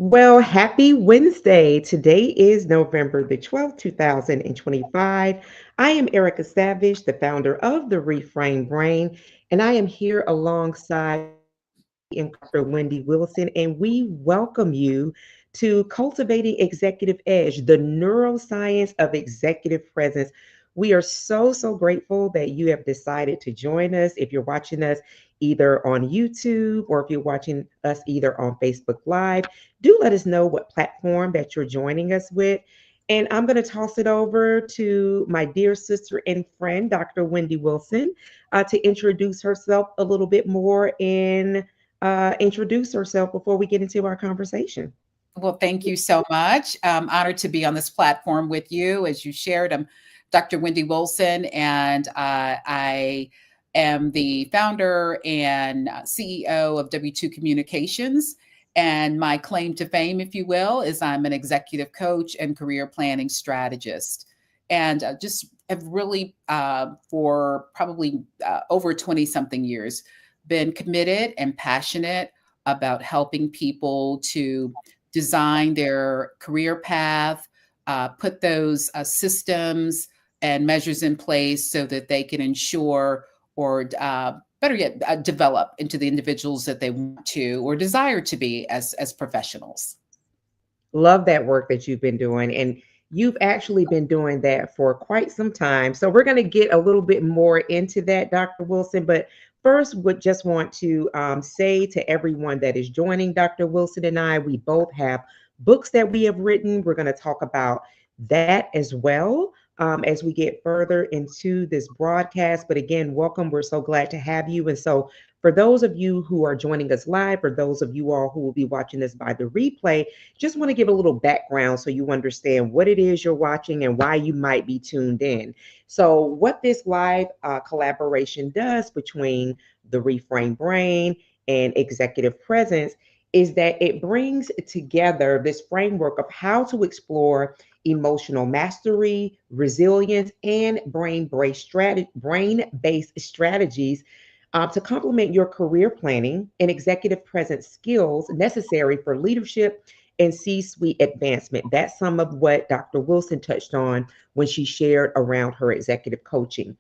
Well, happy Wednesday. Today is November the 12th, 2025. I am Erica Savage, the founder of the Reframed Brain, and I am here alongside and Dr. Wendy Wilson, and we welcome you to Cultivating Executive Edge, the neuroscience of executive presence. We are so grateful that you have decided to join us. If you're watching us either on YouTube or if you're watching us either on Facebook Live, do let us know what platform that you're joining us with. And I'm going to toss it over to my dear sister and friend, Dr. Wendy Wilson, to introduce herself a little bit more and introduce herself before we get into our conversation. Well, thank you so much. I'm honored to be on this platform with you. As you shared, I'm Dr. Wendy Wilson, and I am the founder and CEO of W2 Communications. And my claim to fame, if you will, is I'm an executive coach and career planning strategist. And just have really, for probably over 20 something years, been committed and passionate about helping people to design their career path, put those systems and measures in place so that they can ensure or better yet, develop into the individuals that they want to or desire to be as professionals. Love that work that you've been doing. And you've actually been doing that for quite some time. So we're going to get a little bit more into that, Dr. Wilson. But first, would just want to say to everyone that is joining Dr. Wilson and I, we both have books that we have written. We're going to talk about that as well as we get further into this broadcast. But again, welcome. We're so glad to have you. And so for those of you who are joining us live, or those of you all who will be watching this by the replay, just want to give a little background so you understand what it is you're watching and why you might be tuned in. So, what this live collaboration does between the Reframe Brain and Executive Presence is that it brings together this framework of how to explore emotional mastery, resilience, and brain-based strategies to complement your career planning and executive presence skills necessary for leadership and C suite advancement. That's some of what Dr. Wilson touched on when she shared around her executive coaching.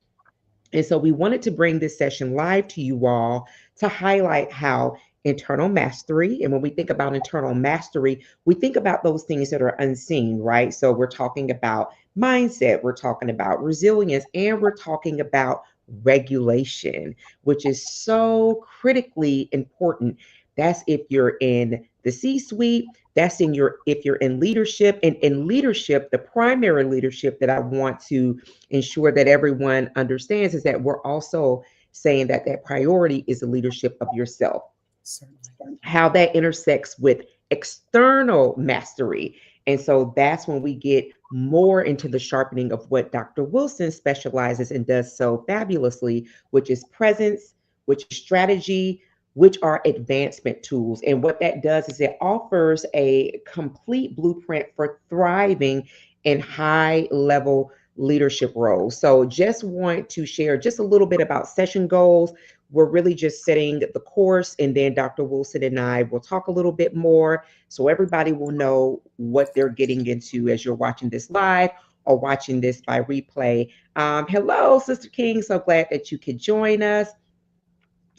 And so we wanted to bring this session live to you all to highlight how internal mastery, and when we think about internal mastery, we think about those things that are unseen, right? So we're talking about mindset, we're talking about resilience, and we're talking about regulation, which is so critically important. That's if you're in the C-suite, that's in your if you're in leadership. And in leadership, the primary leadership that I want to ensure that everyone understands is that we're also saying that that priority is the leadership of yourself. Certainly. How that intersects with external mastery. And so that's when we get more into the sharpening of what Dr. Wilson specializes and does so fabulously, which is presence, which is strategy, which are advancement tools. And what that does is it offers a complete blueprint for thriving in high level leadership roles. So just want to share just a little bit about session goals. We're really just setting the course, and then Dr. Wilson and I will talk a little bit more so everybody will know what they're getting into as you're watching this live or watching this by replay. Hello, Sister King. So glad that you could join us.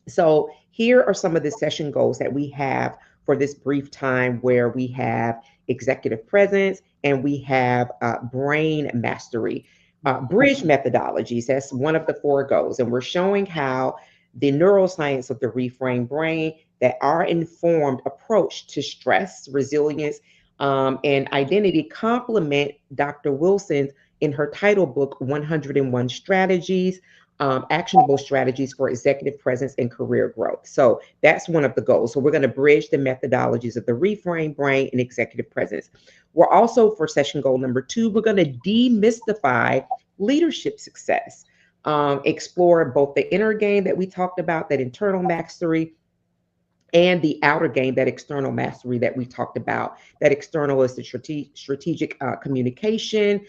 So here are some of the session goals that we have for this brief time where we have executive presence and we have brain mastery. Bridge methodologies, that's one of the four goals. And we're showing how the neuroscience of the reframed brain, that our informed approach to stress, resilience, and identity complement Dr. Wilson's in her title book, 101 Strategies, actionable strategies for executive presence and career growth. So that's one of the goals. So we're going to bridge the methodologies of the reframe brain and executive presence. We're also, for session goal number 2, we're going to demystify leadership success, explore both the inner game that we talked about, that internal mastery, and the outer game, that external mastery that we talked about. That external is the strategic communication,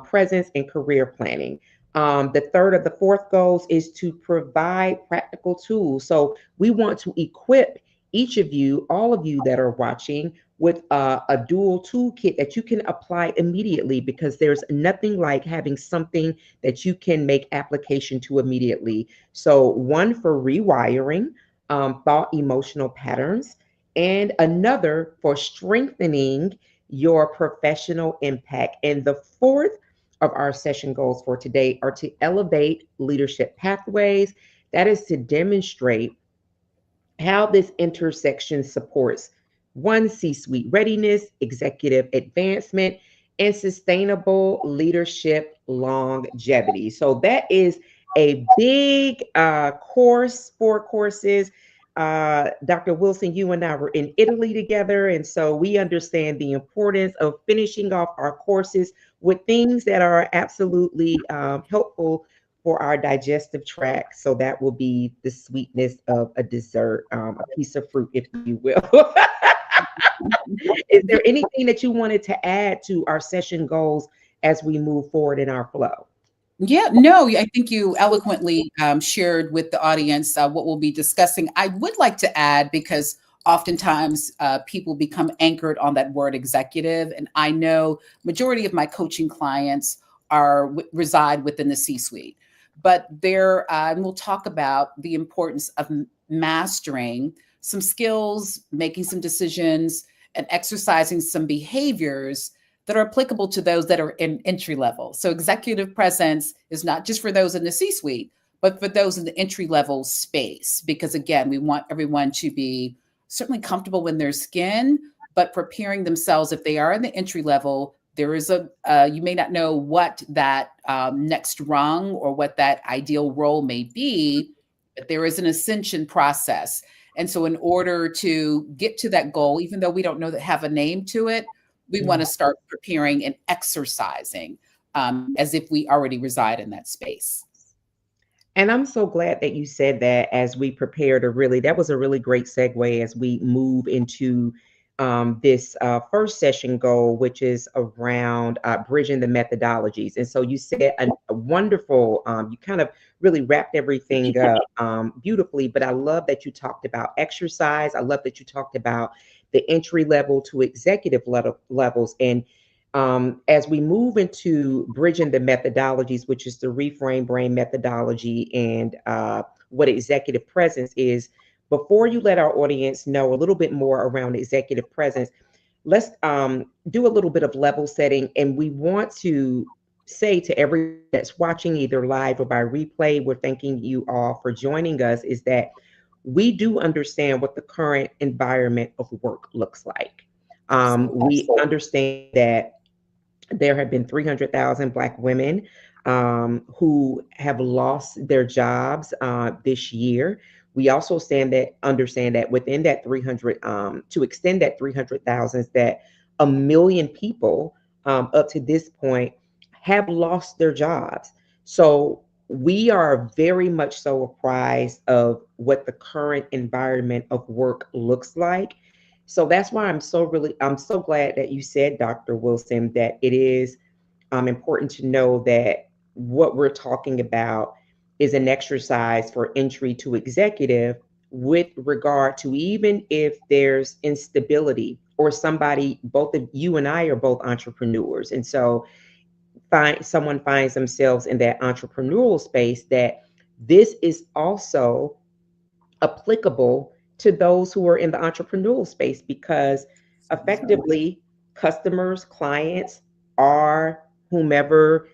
presence, and career planning. The third of the fourth goals is to provide practical tools. So we want to equip each of you, all of you that are watching, with a dual toolkit that you can apply immediately, because there's nothing like having something that you can make application to immediately. So, one for rewiring thought emotional patterns, and another for strengthening your professional impact. And the fourth of our session goals for today are to elevate leadership pathways. That is to demonstrate how this intersection supports one, C suite readiness, executive advancement, and sustainable leadership longevity. So that is a big course, 4 courses. Dr. Wilson, you and I were in Italy together, and so we understand the importance of finishing off our courses with things that are absolutely helpful for our digestive tract. So that will be the sweetness of a dessert, a piece of fruit, if you will. Is there anything that you wanted to add to our session goals as we move forward in our flow? Yeah, no, I think you eloquently shared with the audience what we'll be discussing. I would like to add, because oftentimes people become anchored on that word executive, and I know majority of my coaching clients reside within the C-suite, but there we'll talk about the importance of mastering some skills, making some decisions, and exercising some behaviors that are applicable to those that are in entry level. So executive presence is not just for those in the C-suite, but for those in the entry level space. Because again, we want everyone to be certainly comfortable in their skin, but preparing themselves if they are in the entry level. There is you may not know what that next rung or what that ideal role may be, but there is an ascension process. And so in order to get to that goal, even though we don't know that have a name to it, we want to start preparing and exercising as if we already reside in that space. And I'm so glad that you said that as we prepare to really, that was a really great segue as we move into this first session goal, which is around bridging the methodologies. And so you said a wonderful, you kind of really wrapped everything up beautifully, but I love that you talked about exercise. I love that you talked about the entry level to executive levels. And as we move into bridging the methodologies, which is the reframe brain methodology and what executive presence is, before you let our audience know a little bit more around executive presence, let's do a little bit of level setting. And we want to say to everyone that's watching either live or by replay, we're thanking you all for joining us, is that we do understand what the current environment of work looks like. We understand that there have been 300,000 Black women who have lost their jobs this year. We also understand that within that 300, to extend that 300,000, that a million people up to this point have lost their jobs. So we are very much so apprised of what the current environment of work looks like. So that's why I'm so glad that you said, Dr. Wilson, that it is important to know that what we're talking about is an exercise for entry to executive, with regard to even if there's instability or somebody, both of you and I are both entrepreneurs. And so someone finds themselves in that entrepreneurial space, that this is also applicable to those who are in the entrepreneurial space, because effectively customers, clients are whomever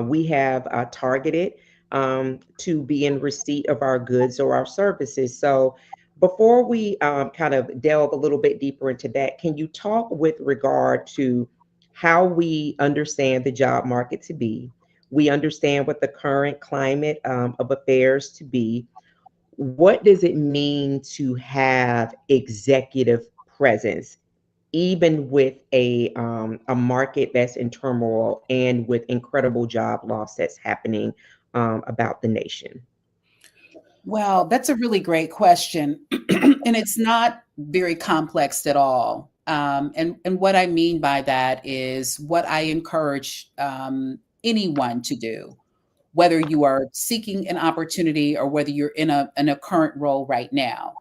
we have targeted to be in receipt of our goods or our services. So before we kind of delve a little bit deeper into that, can you talk with regard to how we understand the job market to be? We understand what the current climate of affairs to be. What does it mean to have executive presence, even with a market that's in turmoil and with incredible job loss that's happening about the nation? Well, that's a really great question. And it's not very complex at all. And what I mean by that is what I encourage anyone to do, whether you are seeking an opportunity or whether you're in a current role right now,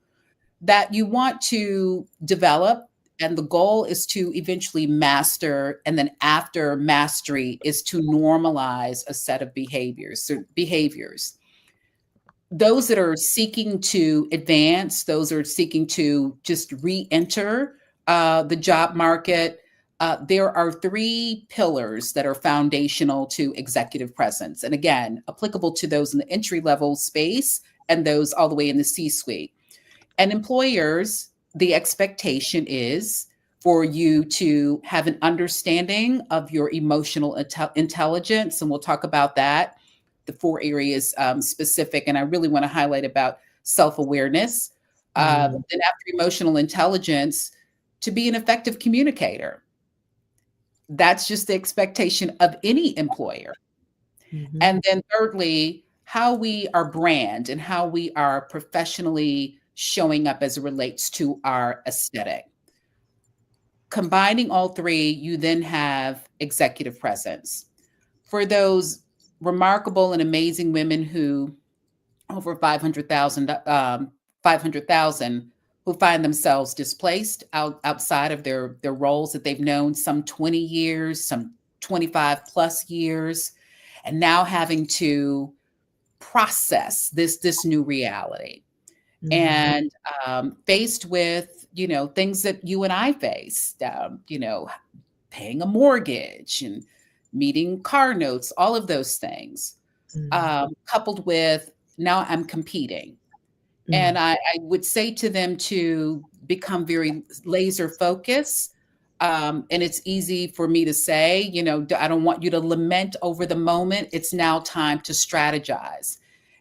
that you want to develop And the goal is to eventually master, and then after mastery is to normalize a set of behaviors. So behaviors. Those that are seeking to advance, those are seeking to just re-enter the job market, there are three pillars that are foundational to executive presence. And again, applicable to those in the entry level space and those all the way in the C suite. And employers, the expectation is for you to have an understanding of your emotional intelligence. And we'll talk about that, the four areas specific. And I really want to highlight about self awareness. Mm-hmm. Then, after emotional intelligence, to be an effective communicator. That's just the expectation of any employer. Mm-hmm. And then thirdly, how we are brand and how we are professionally showing up as it relates to our aesthetic. Combining all three, you then have executive presence. For those remarkable and amazing women who over 500,000 who find themselves displaced outside of their roles that they've known some 20 years, some 25 plus years, and now having to process this new reality, Mm-hmm. and faced with things that you and I faced, paying a mortgage and meeting car notes, all of those things, coupled with now I'm competing. Mm-hmm. And I would say to them to become very laser focused. And it's easy for me to say, I don't want you to lament over the moment. It's now time to strategize.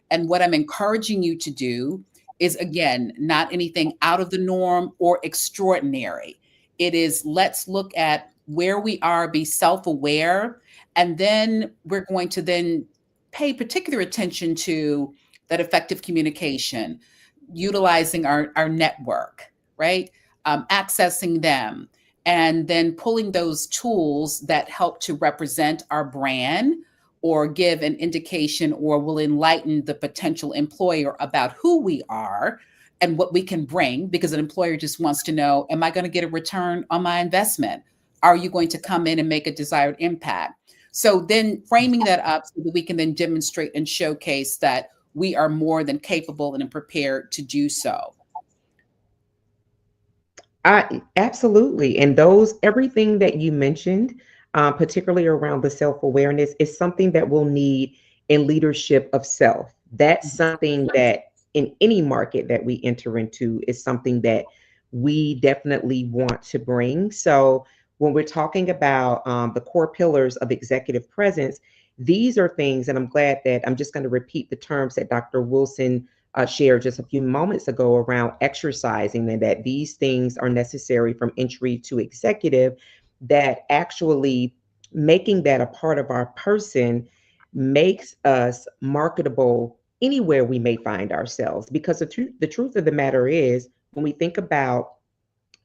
And what I'm encouraging you to do is, again, not anything out of the norm or extraordinary. It is, let's look at where we are, be self aware, and then we're going to then pay particular attention to that effective communication, utilizing our network, right? Accessing them, and then pulling those tools that help to represent our brand or give an indication or will enlighten the potential employer about who we are and what we can bring, because an employer just wants to know, am I going to get a return on my investment? Are you going to come in and make a desired impact? So then framing that up so that we can then demonstrate and showcase that we are more than capable and prepared to do so. Absolutely. And those, everything that you mentioned, particularly around the self awareness, is something that we'll need in leadership of self. That's something that in any market that we enter into is something that we definitely want to bring. So when we're talking about the core pillars of executive presence, these are things, and I'm glad that I'm just going to repeat the terms that Dr. Wilson shared just a few moments ago around exercising, and that these things are necessary from entry to executive, that actually making that a part of our person makes us marketable anywhere we may find ourselves. Because the truth of the matter is, when we think about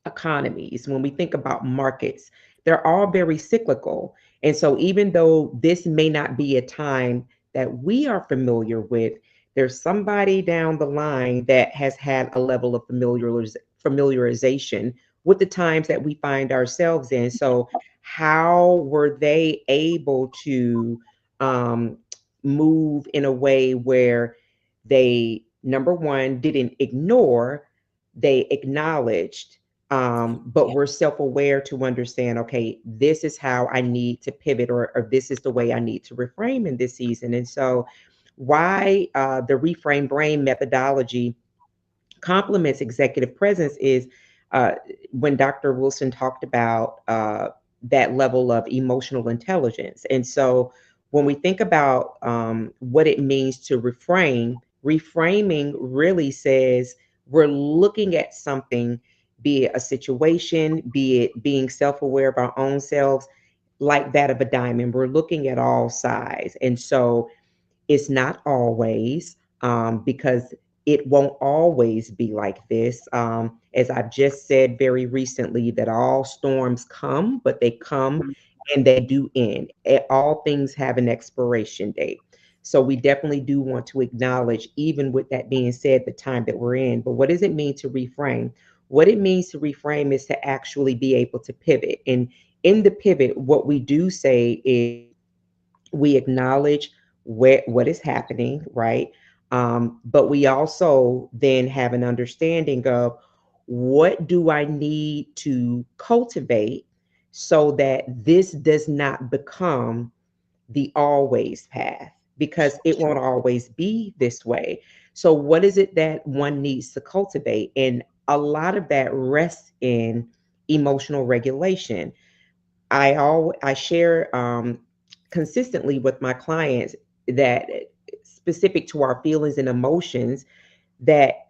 economies, when we think about markets, they're all very cyclical. And so, even though this may not be a time that we are familiar with, there's somebody down the line that has had a level of familiarization with the times that we find ourselves in. So, how were they able to um, move in a way where they, number one, didn't ignore, they acknowledged, but Yeah. we're self-aware to understand, okay, this is how I need to pivot, or this is the way I need to reframe in this season. And so why the reframe brain methodology complements executive presence is when Dr. Wilson talked about that level of emotional intelligence. And so when we think about what it means to reframe, reframing really says we're looking at something, be it a situation, be it being self aware of our own selves, like that of a diamond. We're looking at all sides. And so it's not always, because it won't always be like this. As I've just said very recently, that all storms come, but they come and they do end. All things have an expiration date. So we definitely do want to acknowledge, even with that being said, the time that we're in. But what does it mean to reframe? What it means to reframe is to actually be able to pivot. And in the pivot, what we do say is we acknowledge what is happening, right? But we also then have an understanding of what do I need to cultivate so that this does not become the always path, because it won't always be this way. So, what is it that one needs to cultivate? And a lot of that rests in emotional regulation. I share consistently with my clients that specific to our feelings and emotions, that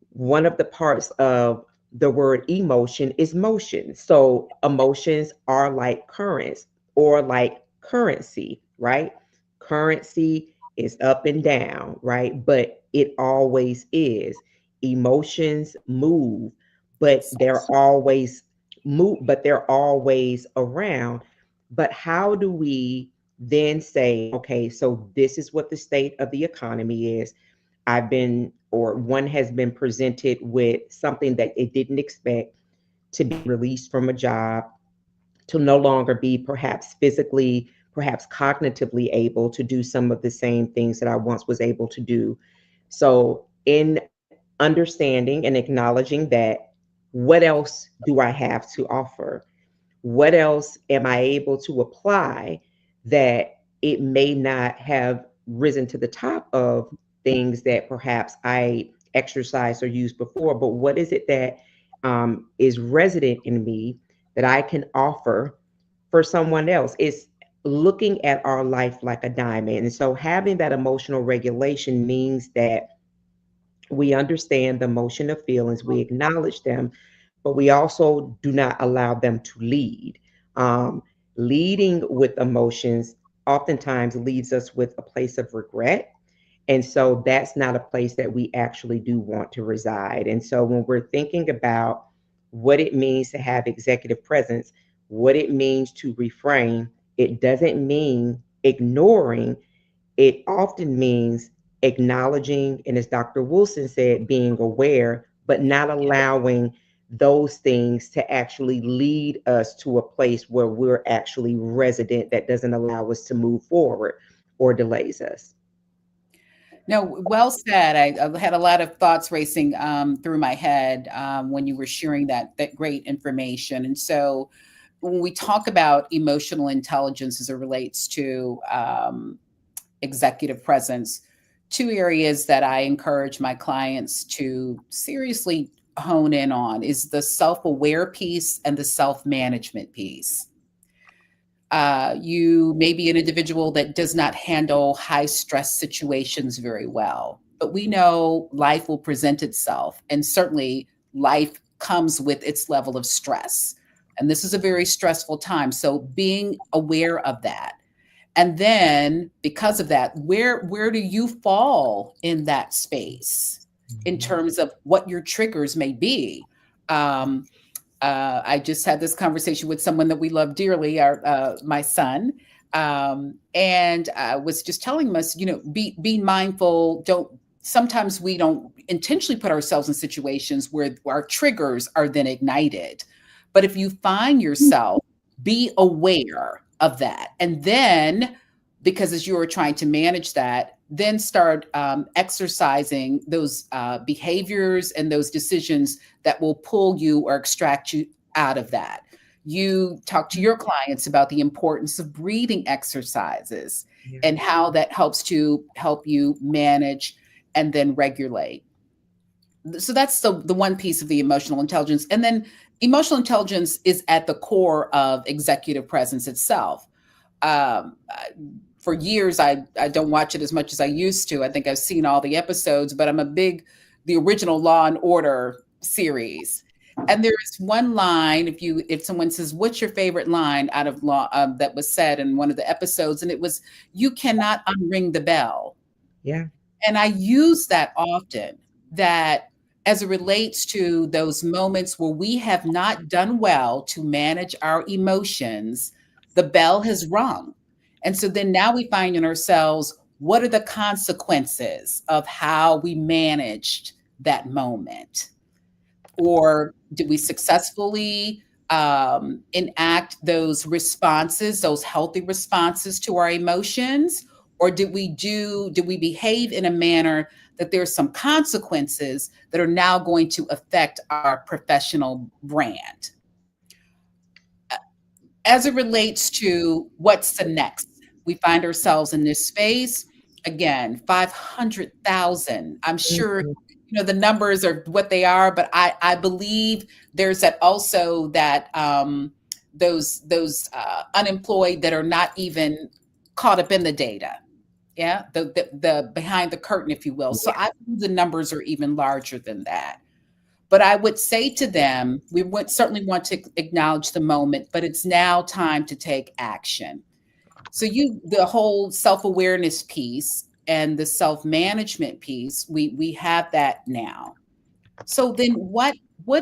one of the parts of the word emotion is motion. So emotions are like currents or like currency, right? Currency is up and down, right? But it always is. Emotions move, but Yes. they're always around. But how do we then say, okay, so this is what the state of the economy is. I've been, or one has been presented with something that it didn't expect, to be released from a job, to no longer be perhaps physically, perhaps cognitively able to do some of the same things that I once was able to do. So, in understanding and acknowledging that, what else do I have to offer? What else am I able to apply that it may not have risen to the top of things that perhaps I exercised or used before, but what is it that is resident in me that I can offer for someone else? It's looking at our life like a diamond. And so having that emotional regulation means that we understand the emotion of feelings, we acknowledge them, but we also do not allow them to lead. Um, Leading with emotions oftentimes leaves us with a place of regret. And so that's not a place that we actually do want to reside. And so when we're thinking about what it means to have executive presence, what it means to reframe, it doesn't mean ignoring, it often means acknowledging, and as Dr. Wilson said, being aware, but not allowing those things to actually lead us to a place where we're actually resident that doesn't allow us to move forward or delays us. No, well said. I had a lot of thoughts racing through my head when you were sharing that great information. And so, when we talk about emotional intelligence as it relates to executive presence, two areas that I encourage my clients to seriously hone in on is the self-aware piece and the self-management piece. You may be an individual that does not handle high stress situations very well, but we know life will present itself, and certainly life comes with its level of stress. And this is a very stressful time. So being aware of that. And then because of that, where do you fall in that space in Mhm. terms of what your triggers may be? Um, I just had this conversation with someone that we love dearly, our my son, and I was just telling us, be mindful. Don't Sometimes we don't intentionally put ourselves in situations where our triggers are then ignited. But if you find yourself, be aware of that, and then because as you are trying to manage that, then start exercising those behaviors and those decisions that will pull you or extract you out of that. You talk to your clients about the importance of breathing exercises Yeah. and how that help you manage and then regulate. So that's the one piece of the emotional intelligence. And then emotional intelligence is at the core of executive presence itself. For years, I don't watch it as much as I used to. I think I've seen all the episodes, but I'm a big the original Law and Order series. And there is one line, if someone says, "What's your favorite line out of Law that was said in one of the episodes?" and it was, "You cannot unring the bell." Yeah. And I use that often, that as it relates to those moments where we have not done well to manage our emotions, the bell has rung. And so then now we find in ourselves, what are the consequences of how we managed that moment? Or did we successfully enact those responses, those healthy responses to our emotions? Or did we behave in a manner that there's some consequences that are now going to affect our professional brand? As it relates to what's the next, we find ourselves in this space again, 500,000. I'm sure Mhm. the numbers are what they are, but I believe there's that also that those unemployed that are not even caught up in the data. Yeah, the behind the curtain, if you will. So Yeah. I believe the numbers are even larger than that. But I would say to them, we would certainly want to acknowledge the moment, but it's now time to take action. So the whole self-awareness piece and the self-management piece, we have that now. So then what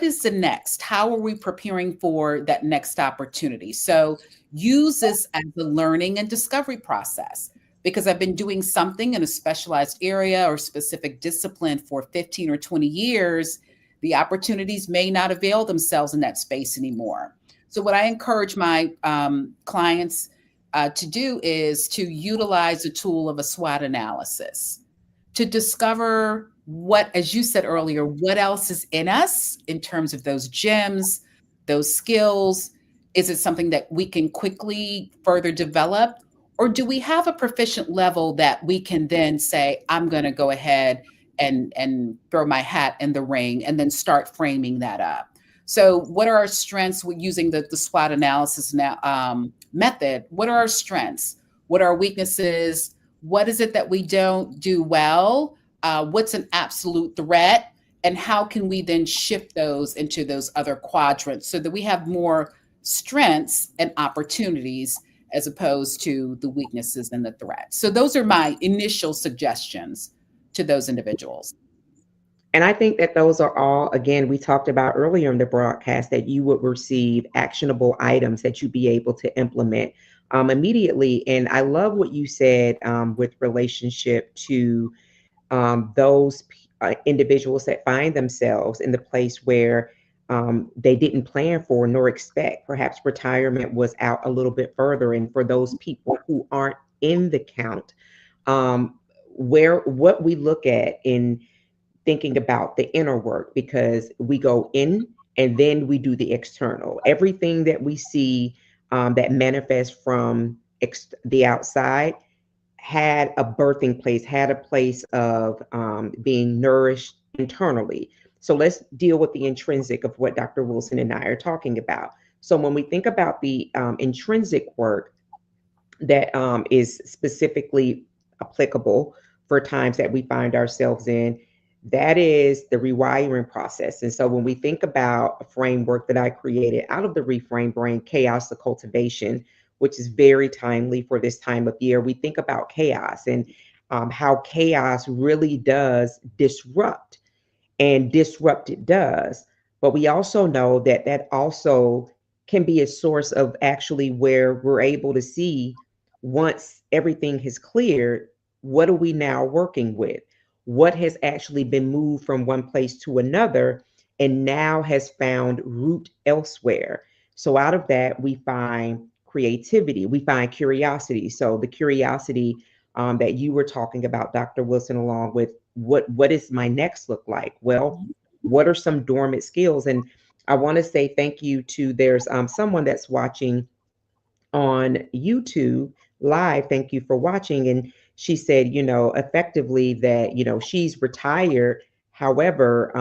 is the next? How are we preparing for that next opportunity? So use this as a learning and discovery process because I've been doing something in a specialized area or specific discipline for 15 or 20 years. The opportunities may not avail themselves in that space anymore. So what I encourage my clients to do is to utilize the tool of a SWOT analysis to discover what, as you said earlier, what else is in us in terms of those gems, those skills. Is it something that we can quickly further develop? Or do we have a proficient level that we can then say, I'm going to go ahead and throw my hat in the ring and then start framing that up? So, what are our strengths with using the SWOT analysis now, method? What are our strengths? What are our weaknesses? What is it that we don't do well? What's an absolute threat? And how can we then shift those into those other quadrants so that we have more strengths and opportunities as opposed to the weaknesses and the threats? So, those are my initial suggestions to those individuals. And I think that those are all, again, we talked about earlier in the broadcast that you would receive actionable items that you'd be able to implement immediately. And I love what you said with relationship to those individuals that find themselves in the place where they didn't plan for nor expect. Perhaps retirement was out a little bit further. And for those people who aren't in the count, um, where what we look at in thinking about the inner work, because we go in and then we do the external. Everything that we see that manifests from the outside had a birthing place, had a place of being nourished internally. So let's deal with the intrinsic of what Dr. Wilson and I are talking about. So when we think about the intrinsic work that is specifically applicable for times that we find ourselves in, that is the rewiring process. And so when we think about a framework that I created out of the Reframed Brain, Chaos to Cultivation, which is very timely for this time of year, we think about chaos and how chaos really does disrupt, and disrupt it does. But we also know that that also can be a source of actually where we're able to see, once everything has cleared, what are we now working with? What has actually been moved from one place to another and now has found root elsewhere? So out of that, we find creativity, we find curiosity. So the curiosity that you were talking about, Dr. Wilson, along with what is my next look like? Well, what are some dormant skills? And I want to say thank you to there's someone that's watching on YouTube live. Thank you for watching. And she said, effectively that, she's retired. However,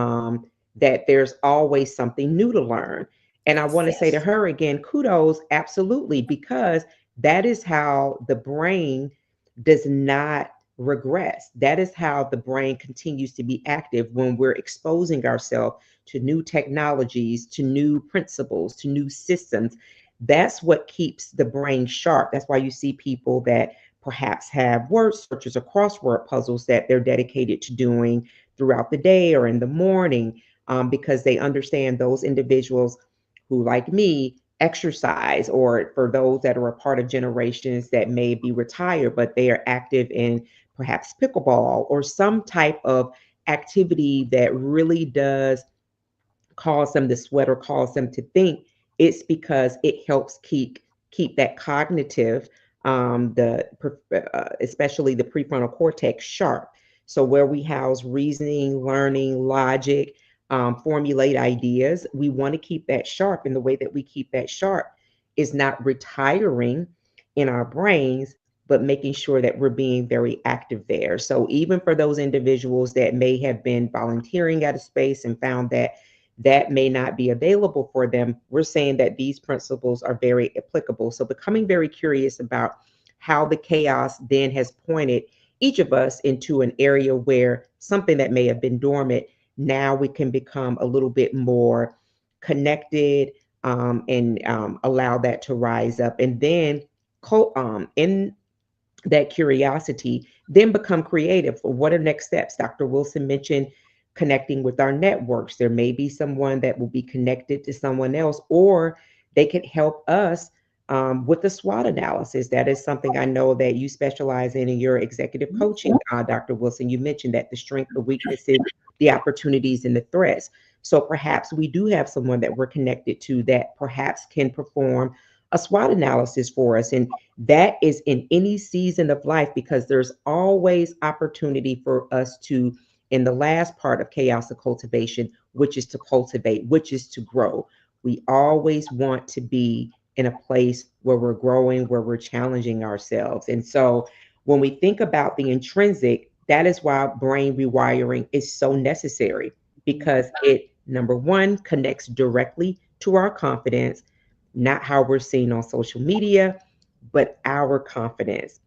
that there's always something new to learn. And I want to say to her again, kudos, absolutely, because that is how the brain does not regress. That is how the brain continues to be active when we're exposing ourselves to new technologies, to new principles, to new systems. That's what keeps the brain sharp. That's why you see people that perhaps have word searches or crossword puzzles that they're dedicated to doing throughout the day or in the morning, because they understand those individuals who, like me, exercise, or for those that are a part of generations that may be retired, but they are active in perhaps pickleball or some type of activity that really does cause them to sweat or cause them to think, it's because it helps keep that cognitive, especially the prefrontal cortex, sharp. So where we house reasoning, learning, logic, formulate ideas, we want to keep that sharp. And the way that we keep that sharp is not retiring in our brains, but making sure that we're being very active there. So even for those individuals that may have been volunteering at a space and found that that may not be available for them, we're saying that these principles are very applicable. So becoming very curious about how the chaos then has pointed each of us into an area where something that may have been dormant, now we can become a little bit more connected, and allow that to rise up. And then in that curiosity, then become creative. What are next steps? Dr. Wilson mentioned connecting with our networks. There may be someone that will be connected to someone else, or they could help us with the SWOT analysis. That is something I know that you specialize in your executive coaching, Dr. Wilson. You mentioned that the strength, the weaknesses, the opportunities, and the threats. So perhaps we do have someone that we're connected to that perhaps can perform a SWOT analysis for us. And that is in any season of life, because there's always opportunity for us to, in the last part of chaos of cultivation, which is to cultivate, which is to grow. We always want to be in a place where we're growing, where we're challenging ourselves. And so when we think about the intrinsic, that is why brain rewiring is so necessary, because it, number one, connects directly to our confidence, not how we're seen on social media, but our confidence.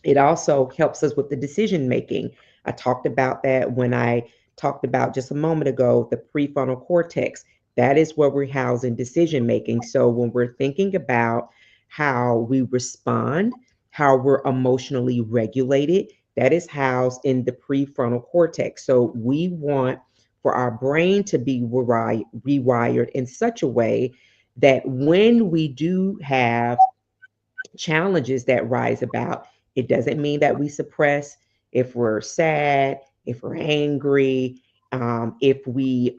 It also helps us with the decision making. I talked about that when I talked about just a moment ago the prefrontal cortex. That is where we're housing decision making. So when we're thinking about how we respond, how we're emotionally regulated, that is housed in the prefrontal cortex. So we want for our brain to be rewired in such a way that when we do have challenges that rise about, it doesn't mean that we suppress if we're sad, if we're angry, if we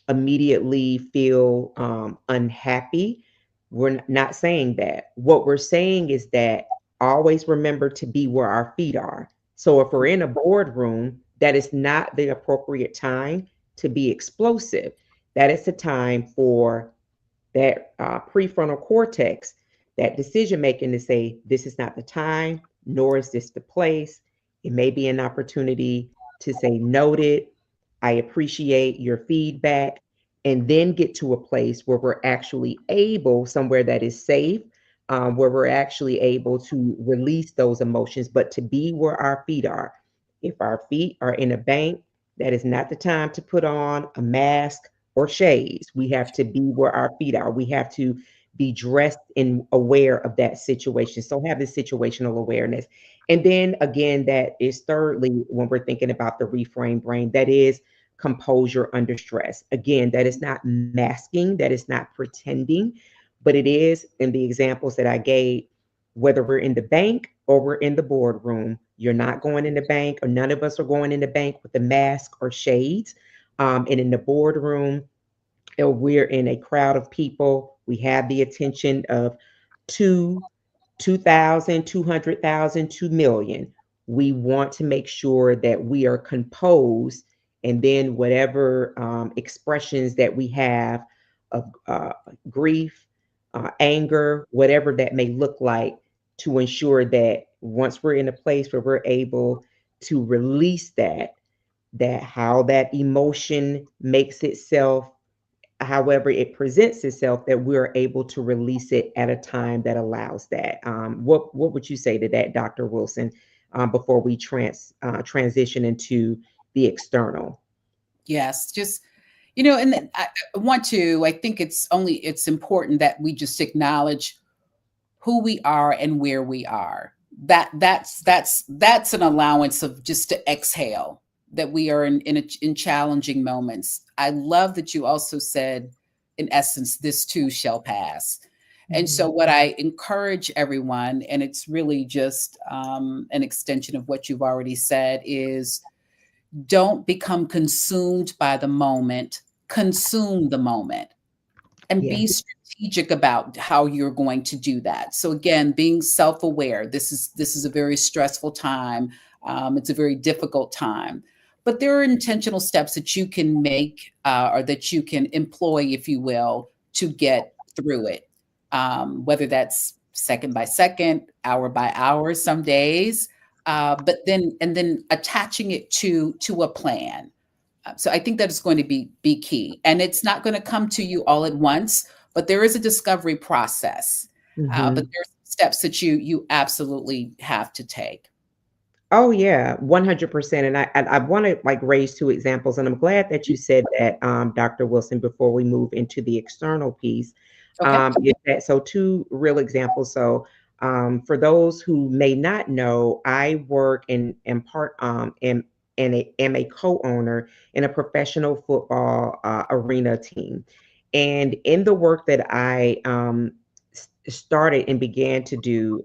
immediately feel unhappy. We're not saying that. What we're saying is that always remember to be where our feet are. So if we're in a boardroom, that is not the appropriate time to be explosive. That is the time for that prefrontal cortex, that decision making, to say, this is not the time, nor is this the place. It may be an opportunity to say, noted, I appreciate your feedback, and then get to a place where we're actually able, somewhere that is safe, where we're actually able to release those emotions, but to be where our feet are. If our feet are in a bank, that is not the time to put on a mask or shades. We have to be where our feet are. We have to be dressed and aware of that situation. So have this situational awareness. And then again, that is thirdly, when we're thinking about the reframe brain, that is composure under stress. Again, that is not masking, that is not pretending, but it is in the examples that I gave, whether we're in the bank or we're in the boardroom. You're not going in the bank, or none of us are going in the bank with a mask or shades. And in the boardroom, we're in a crowd of people. We have the attention of two, 2,000, 200,000, 2,000,000. We want to make sure that we are composed, and then whatever expressions that we have of grief, anger, whatever that may look like, to ensure that once we're in a place where we're able to release that how that emotion makes itself, however it presents itself, that we're able to release it at a time that allows that. What would you say to that, Dr. Wilson, before we transition into the external? Yes, just and then I want to. I think it's important that we just acknowledge who we are and where we are. That's an allowance of just to exhale, that we are in challenging moments. I love that you also said, in essence, this too shall pass. And so, Mhm. what I encourage everyone, and it's really just an extension of what you've already said, is don't become consumed by the moment. consume the moment and Yeah. be strategic about how you're going to do that. So again, being self-aware. This is a very stressful time. It's a very difficult time, but there are intentional steps that you can make or that you can employ, if you will, to get through it. Whether that's second by second, hour by hour, some days, but then attaching it to a plan. So I think that is going to be key, and it's not going to come to you all at once, but there is a discovery process. But Hmm. there's steps that you absolutely have to take. Oh yeah, 100%. And I want to like raise two examples, and I'm glad that you said that, Dr. Wilson, before we move into the external piece. Okay. Is that so? Two real examples. So, for those who may not know, I work and am part am a co-owner in a professional football arena team, and in the work that I started and began to do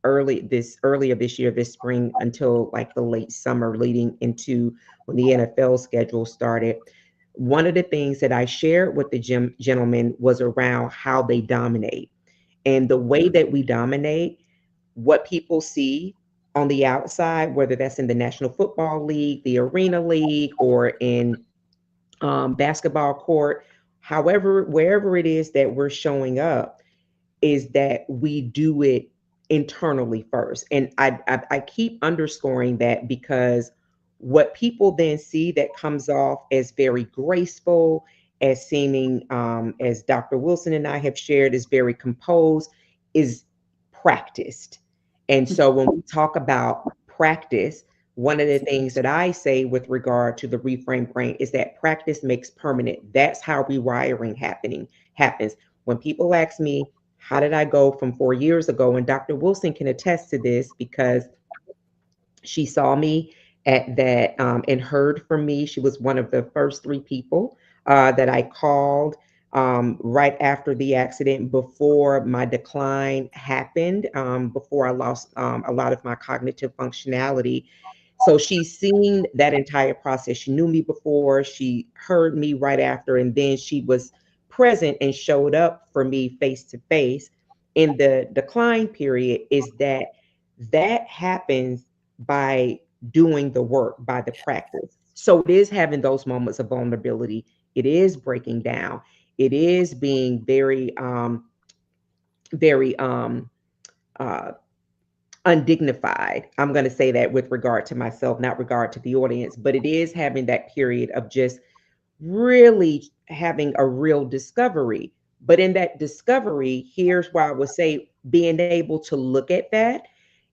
earlier this year, this spring, until like the late summer leading into when the NFL schedule started. One of the things that I shared with the gentlemen was around how they dominate, and the way that we dominate, what people see on the outside, whether that's in the National Football League, the Arena League, or in basketball court, however, wherever it is that we're showing up, is that we do it internally first. And I keep underscoring that because what people then see that comes off as very graceful, as seeming, as Dr. Wilson and I have shared, is very composed, is practiced. And so when we talk about practice, one of the things that I say with regard to the reframe brain is that practice makes permanent. That's how rewiring happens. When people ask me, how did I go from 4 years ago? And Dr. Wilson can attest to this because she saw me at that, and heard from me. She was one of the first three people that I called right after the accident, before my decline happened, before I lost a lot of my cognitive functionality. So she's seen that entire process. She knew me before, she heard me right after, and then she was present and showed up for me face to face in the decline period. Is that that happens by doing the work, by the practice. So it is having those moments of vulnerability. It is breaking down. It is being very, very uh, undignified. I'm going to say that with regard to myself, not regard to the audience, but it is having that period of just really having a real discovery. But in that discovery, here's why I would say being able to look at that.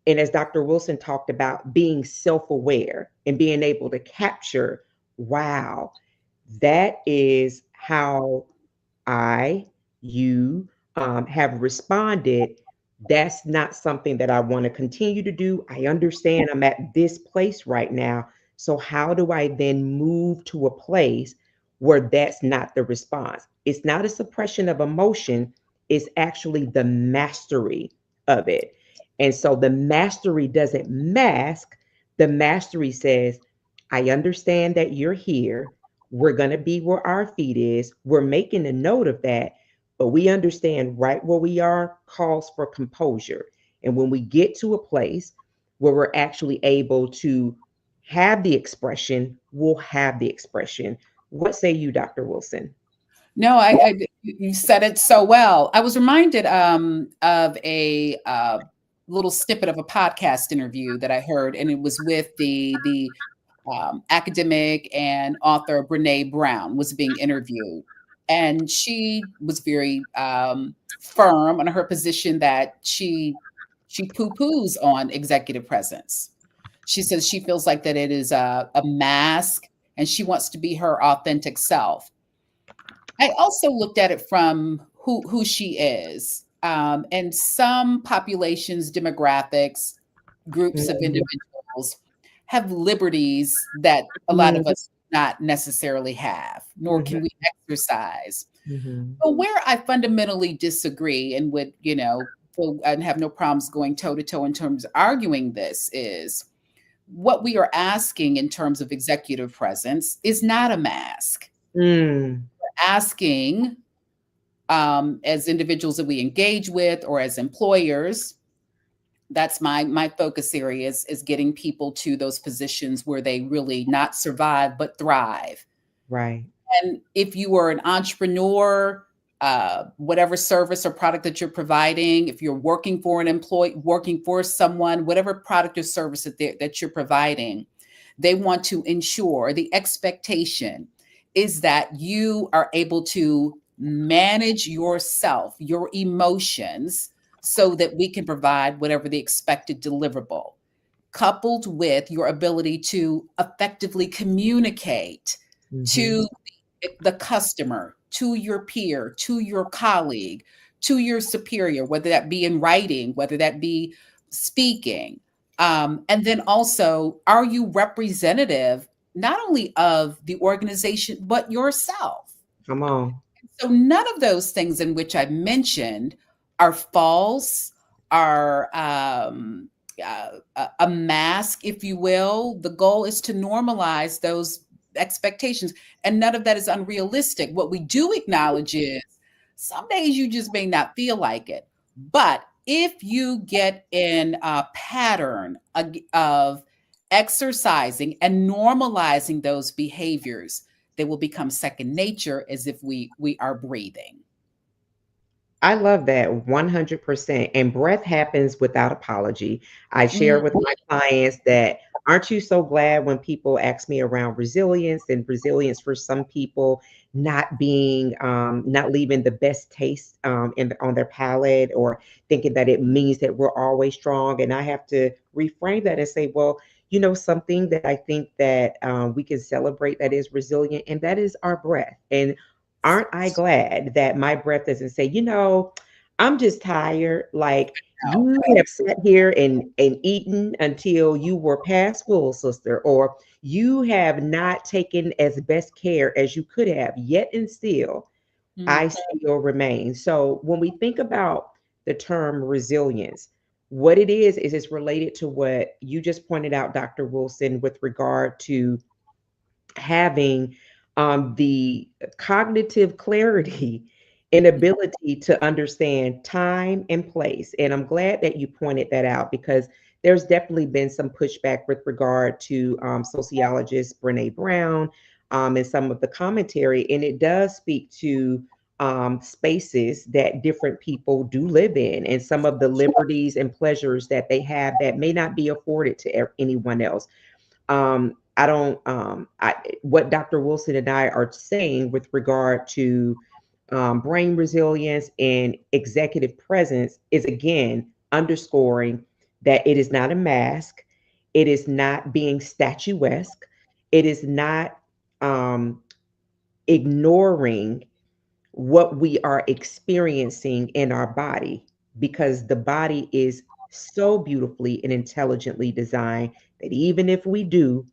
And as Dr. Wilson talked about, being self aware and being able to capture, wow, that is how I, you, have responded. That's not something that I want to continue to do. I understand I'm at this place right now. So, how do I then move to a place where that's not the response? It's not a suppression of emotion, it's actually the mastery of it. And so, the mastery doesn't mask, the mastery says, I understand that you're here. We're going to be where our feet is. We're making a note of that, but we understand right where we are calls for composure. And when we get to a place where we're actually able to have the expression, we'll have the expression. What say you, Dr. Wilson? No, you said it so well. I was reminded of a little snippet of a podcast interview that I heard, and it was with the academic and author Brene Brown was being interviewed, and she was very firm on her position that she poo-poos on executive presence. She says she feels like that it is a mask, and she wants to be her authentic self. I also looked at it from who she is, and some populations, demographics, groups of Mhm, individuals have liberties that a lot of mhm, us not necessarily have, nor mhm, can we exercise. mhm. But where I fundamentally disagree and would, and have no problems going toe to toe in terms of arguing this is what we are asking in terms of executive presence is not a mask. Mm, Asking, as individuals that we engage with or as employers, that's my focus area is getting people to those positions where they really not survive but thrive. right. And if you are an entrepreneur, whatever service or product that you're providing, if you're working for an employee, working for someone, whatever product or service that you're providing, they want to ensure the expectation is that you are able to manage yourself, your emotions, so that we can provide whatever the expected deliverable, coupled with your ability to effectively communicate Hmm. to the customer, to your peer, to your colleague, to your superior, whether that be in writing, whether that be speaking. And then also, are you representative not only of the organization, but yourself? Come on. So none of those things in which I mentioned are false, are a mask, if you will. The goal is to normalize those expectations, and none of that is unrealistic. What we do acknowledge is some days you just may not feel like it, but if you get in a pattern of exercising and normalizing those behaviors, they will become second nature, as if we are breathing. I love that 100%. And breath happens without apology. I share Mhm. with my clients that aren't you so glad when people ask me around resilience, and resilience for some people not being not leaving the best taste on their palate, or thinking that it means that we're always strong. And I have to reframe that and say, well, something that I think that we can celebrate that is resilient, and that is our breath. And aren't I glad that my breath doesn't say, I'm just tired. Like, No. you have sat here and eaten until you were past full, sister, or you have not taken as best care as you could have, yet and still I Mhm. still remain. So when we think about the term resilience, what it is it's related to what you just pointed out, Dr. Wilson, with regard to having the cognitive clarity and ability to understand time and place. And I'm glad that you pointed that out, because there's definitely been some pushback with regard to sociologist Brene Brown, and some of the commentary. And it does speak to spaces that different people do live in, and some of the liberties and pleasures that they have that may not be afforded to anyone else. I don't what Dr. Wilson and I are saying with regard to brain resilience and executive presence is, again, underscoring that it is not a mask, it is not being statuesque, it is not um, ignoring what we are experiencing in our body, because the body is so beautifully and intelligently designed that even if we do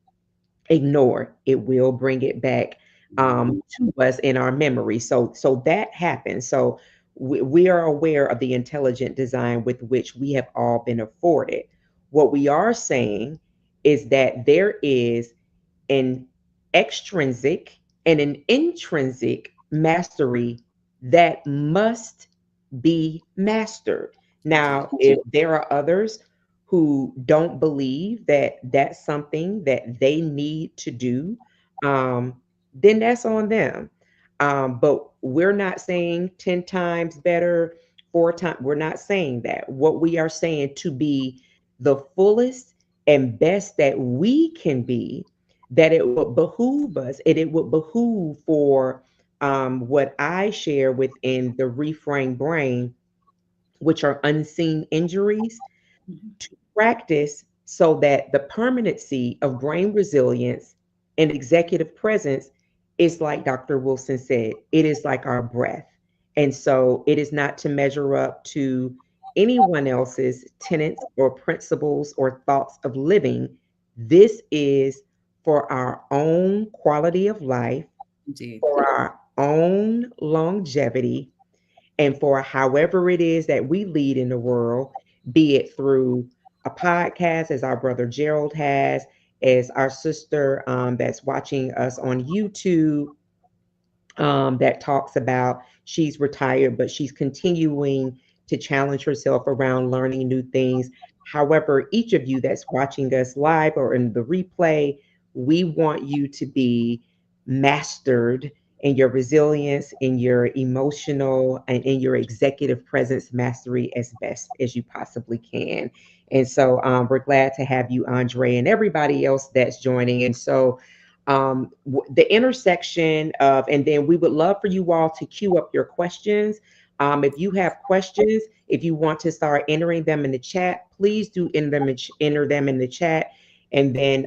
ignore, it will bring it back to us in our memory. So that happens. So we are aware of the intelligent design with which we have all been afforded. What we are saying is that there is an extrinsic and an intrinsic mastery that must be mastered. Now, Indeed. if there are others who don't believe that that's something that they need to do, um, then that's on them. But we're not saying 10 times better, 4 times. We're not saying that. What we are saying, to be the fullest and best that we can be, that it would behoove us, and it would behoove for what I share within the Reframe Brain, which are unseen injuries, Mhm. to practice so that the permanency of brain resilience and executive presence is like Dr. Wilson said, it is like our breath. And so it is not to measure up to anyone else's tenets or principles or thoughts of living. This is for our own quality of life, Indeed. for our own longevity, and for however it is that we lead in the world, be it through a podcast, as our brother Gerald has, as our sister that's watching us on YouTube, that talks about she's retired, but she's continuing to challenge herself around learning new things. However, each of you that's watching us live or in the replay, we want you to be mastered in your resilience, in your emotional, and in your executive presence mastery as best as you possibly can. And so we're glad to have you, Andre, and everybody else that's joining. And so the intersection of, and then we would love for you all to queue up your questions. If you have questions, if you want to start entering them in the chat, please do enter them in the chat. And then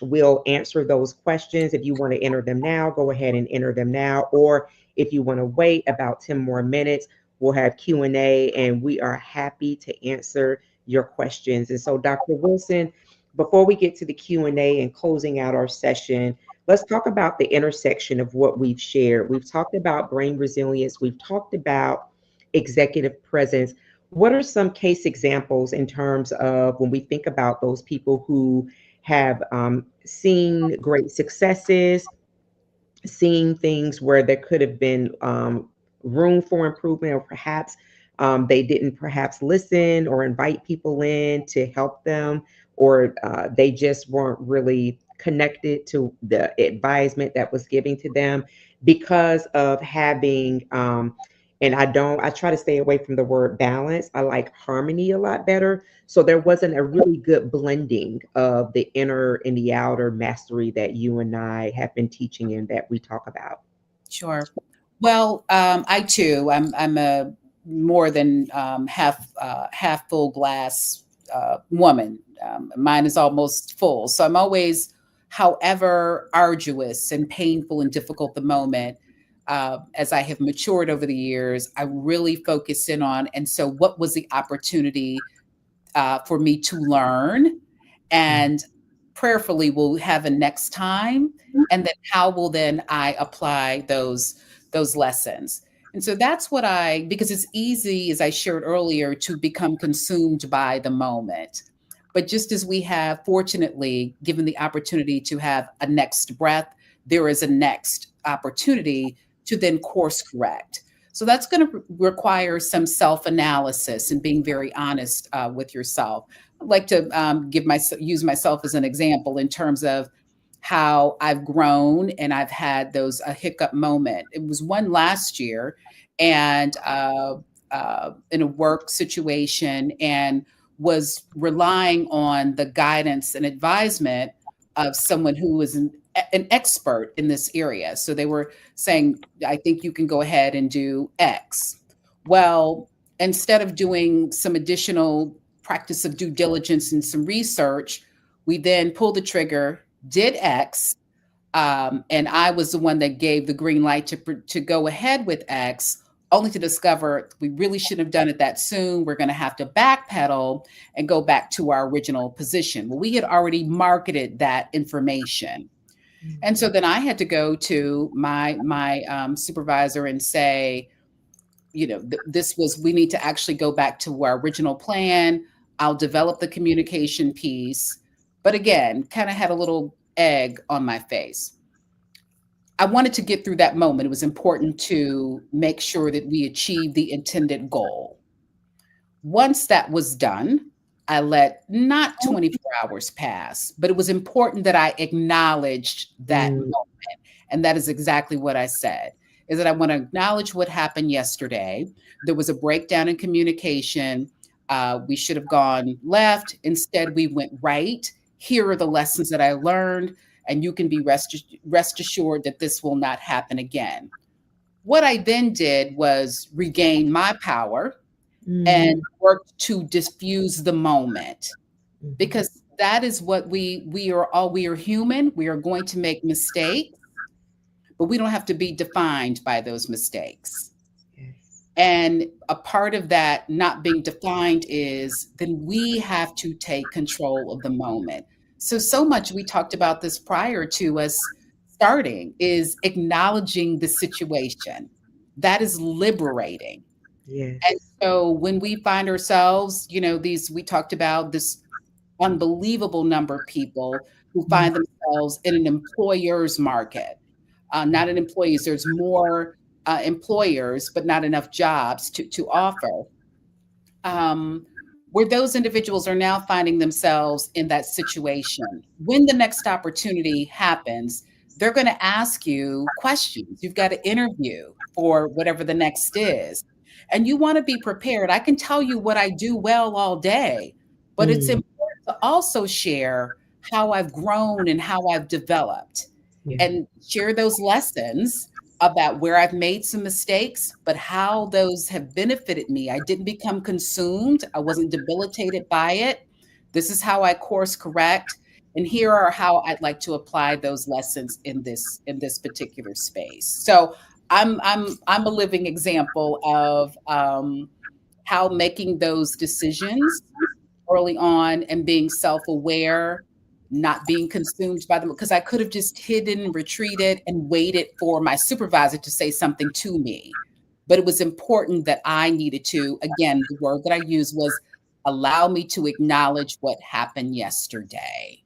we'll answer those questions. If you want to enter them now, go ahead and enter them now. Or if you want to wait about 10 more minutes, we'll have Q&A, and we are happy to answer your questions. And so, Dr. Wilson, before we get to the Q&A and closing out our session, let's talk about the intersection of what we've shared. We've talked about brain resilience. We've talked about executive presence. What are some case examples in terms of when we think about those people who have seen great successes, seeing things where there could have been room for improvement, or perhaps they didn't perhaps listen or invite people in to help them, or they just weren't really connected to the advisement that was given to them because of having and I try to stay away from the word balance. I like harmony a lot better. So there wasn't a really good blending of the inner and the outer mastery that you and I have been teaching and that we talk about. Sure. Well, I too, I'm a more than half full glass woman. Mine is almost full, so I'm always, however arduous and painful and difficult the moment, as I have matured over the years, I really focus in on. And so, what was the opportunity for me to learn, Mm, and prayerfully will have a next time, and then how will then I apply those lessons. And so that's what I, because it's easy, as I shared earlier, to become consumed by the moment. But just as we have fortunately given the opportunity to have a next breath, there is a next opportunity to then course correct. So that's going to require some self analysis and being very honest with yourself. I'd like to use myself as an example in terms of how I've grown and I've had those a hiccup moment. It was one last year, and in a work situation, and was relying on the guidance and advisement of someone who was an expert in this area. So they were saying, I think you can go ahead and do X. Well, instead of doing some additional practice of due diligence and some research, we then pulled the trigger, did X, and I was the one that gave the green light to go ahead with X, only to discover we really shouldn't have done it that soon. We're going to have to backpedal and go back to our original position. Well, we had already marketed that information. And so mm, then I had to go to my supervisor and say, this was, we need to actually go back to our original plan. I'll develop the communication piece. But again, kind of had a little egg on my face. I wanted to get through that moment. It was important to make sure that we achieved the intended goal. Once that was done, I let not 24 hours pass, but it was important that I acknowledged that mm, moment. And that is exactly what I said, is that I want to acknowledge what happened yesterday. There was a breakdown in communication. We should have gone left. Instead, we went right. Here are the lessons that I learned, and you can be rest assured that this will not happen again. What I then did was regain my power and mm, worked to diffuse the moment, mhm. because that is what we are human. We are going to make mistakes, but we don't have to be defined by those mistakes. Yes. And a part of that not being defined is then we have to take control of the moment. So much we talked about this prior to us starting is acknowledging the situation. That is liberating. And Yes. so when we find ourselves, we talked about this unbelievable number of people who Mm, find themselves in an employer's market. not in employees. There's more employers, but not enough jobs to offer. Um, where those individuals are now finding themselves in that situation. When the next opportunity happens, they're going to ask you questions. You've got to interview for whatever the next is. And you want to be prepared. I can tell you what I do well all day, but it's Mm, important to also share how I've grown and how I've developed yeah. and share those lessons about where I've made some mistakes, but how those have benefited me. I didn't become consumed. I wasn't debilitated by it. This is how I course correct. And here are how I'd like to apply those lessons in this particular space. So I'm a living example of how making those decisions early on and being self-aware, not being consumed by them, because I could have just hidden, retreated, and waited for my supervisor to say something to me. But it was important that I needed to, again, the word that I used was allow me to acknowledge what happened yesterday.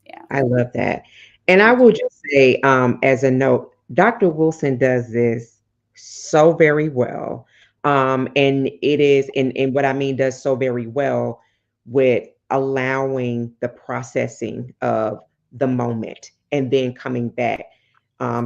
Yeah. I love that. And I Thank will you. just say, as a note, Dr. Wilson does this so very well. And it is, and what I mean does so very well with allowing the processing of the moment and then coming back.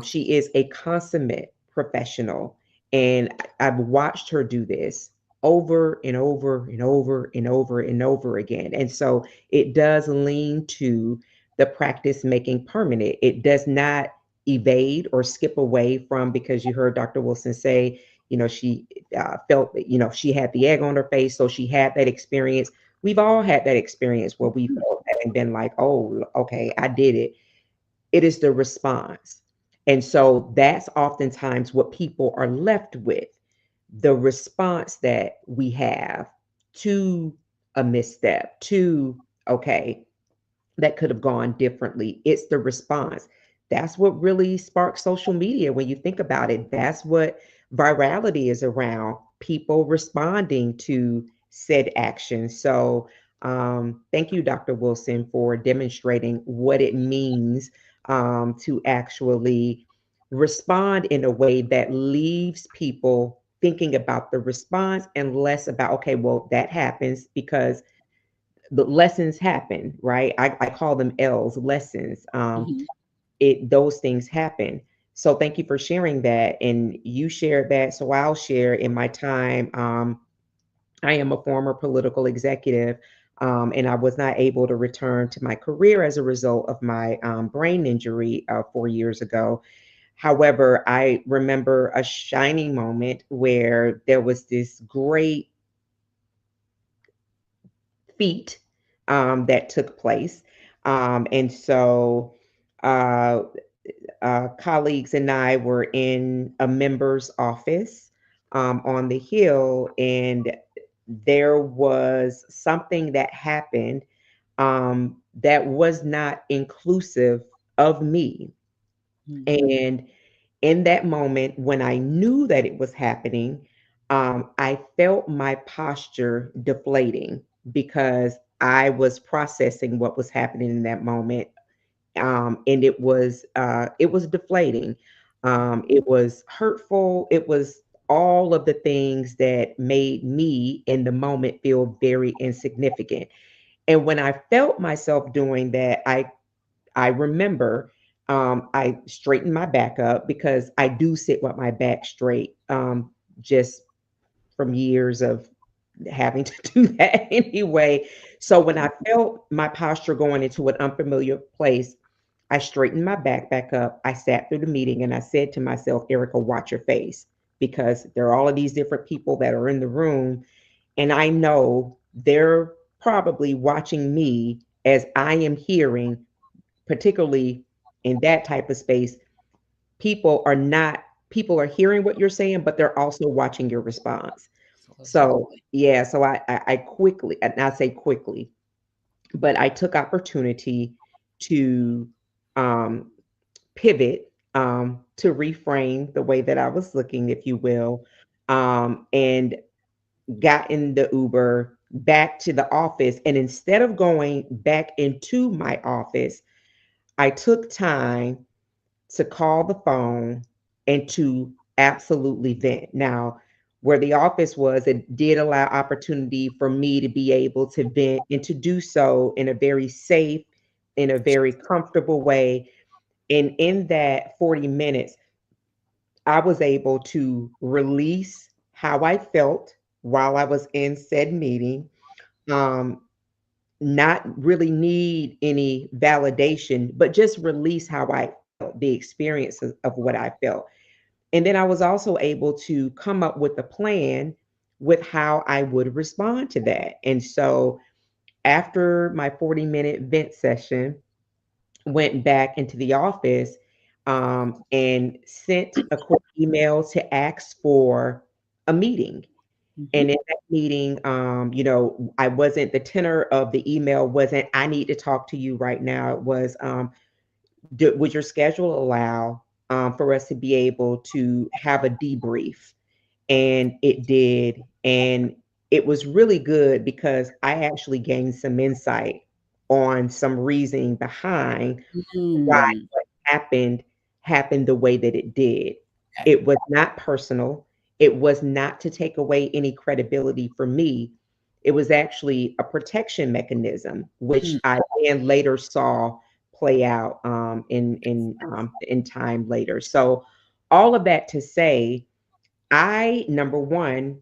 She is a consummate professional, and I've watched her do this over and over and over and over and over again. And so it does lean to the practice making permanent. It does not evade or skip away from, because you heard Dr. Wilson say, she felt that, she had the egg on her face. So she had that experience. We've all had that experience where we felt that and been like, oh, okay, I did it. It is the response. And so that's oftentimes what people are left with, the response that we have to a misstep, to, okay, that could have gone differently. It's the response. That's what really sparks social media when you think about it. That's what virality is around, people responding to said action. So, thank you, Dr. Wilson, for demonstrating what it means to actually respond in a way that leaves people thinking about the response and less about, okay, well, that happens because the lessons happen, right? I call them L's, lessons. Mhm. Those things happen. So thank you for sharing that. And you shared that. So I'll share in my time. I am a former political executive, and I was not able to return to my career as a result of my brain injury 4 years ago. However, I remember a shining moment where there was this great feat that took place. And so uh, colleagues and I were in a member's office on the Hill, and there was something that happened that was not inclusive of me. Mhm. And in that moment, when I knew that it was happening, I felt my posture deflating because I was processing what was happening in that moment, and it was deflating. It was hurtful. It was all of the things that made me in the moment feel very insignificant. And when I felt myself doing that, I remember I straightened my back up because I do sit with my back straight, just from years of having to do that anyway. So when I felt my posture going into an unfamiliar place, I straightened my back up. I sat through the meeting and I said to myself, Erica, watch your face, because there are all of these different people that are in the room. And I know they're probably watching me as I am hearing, particularly in that type of space, people are not, people are hearing what you're saying, but they're also watching your response. Absolutely. So yeah, so I quickly, and I say quickly, but I took opportunity to um, pivot, to reframe the way that I was looking, if you will, and got in the Uber back to the office. And instead of going back into my office, I took time to call the phone and to absolutely vent. Now, where the office was, it did allow opportunity for me to be able to vent and to do so in a very safe, in a very comfortable way. And in that 40 minutes, I was able to release how I felt while I was in said meeting. Um, not really need any validation, but just release how I felt, the experiences of what I felt. And then I was also able to come up with a plan with how I would respond to that. And so after my 40-minute vent session, went back into the office and sent a quick email to ask for a meeting. And in Mhm. that meeting, I wasn't, the tenor of the email wasn't, I need to talk to you right now. It was, would your schedule allow for us to be able to have a debrief? And it did. And it was really good because I actually gained some insight on some reasoning behind why Mm. what happened the way that it did. Okay. It was not personal. It was not to take away any credibility from me. It was actually a protection mechanism, which Mm. I then later saw play out in time later. So all of that to say, I number one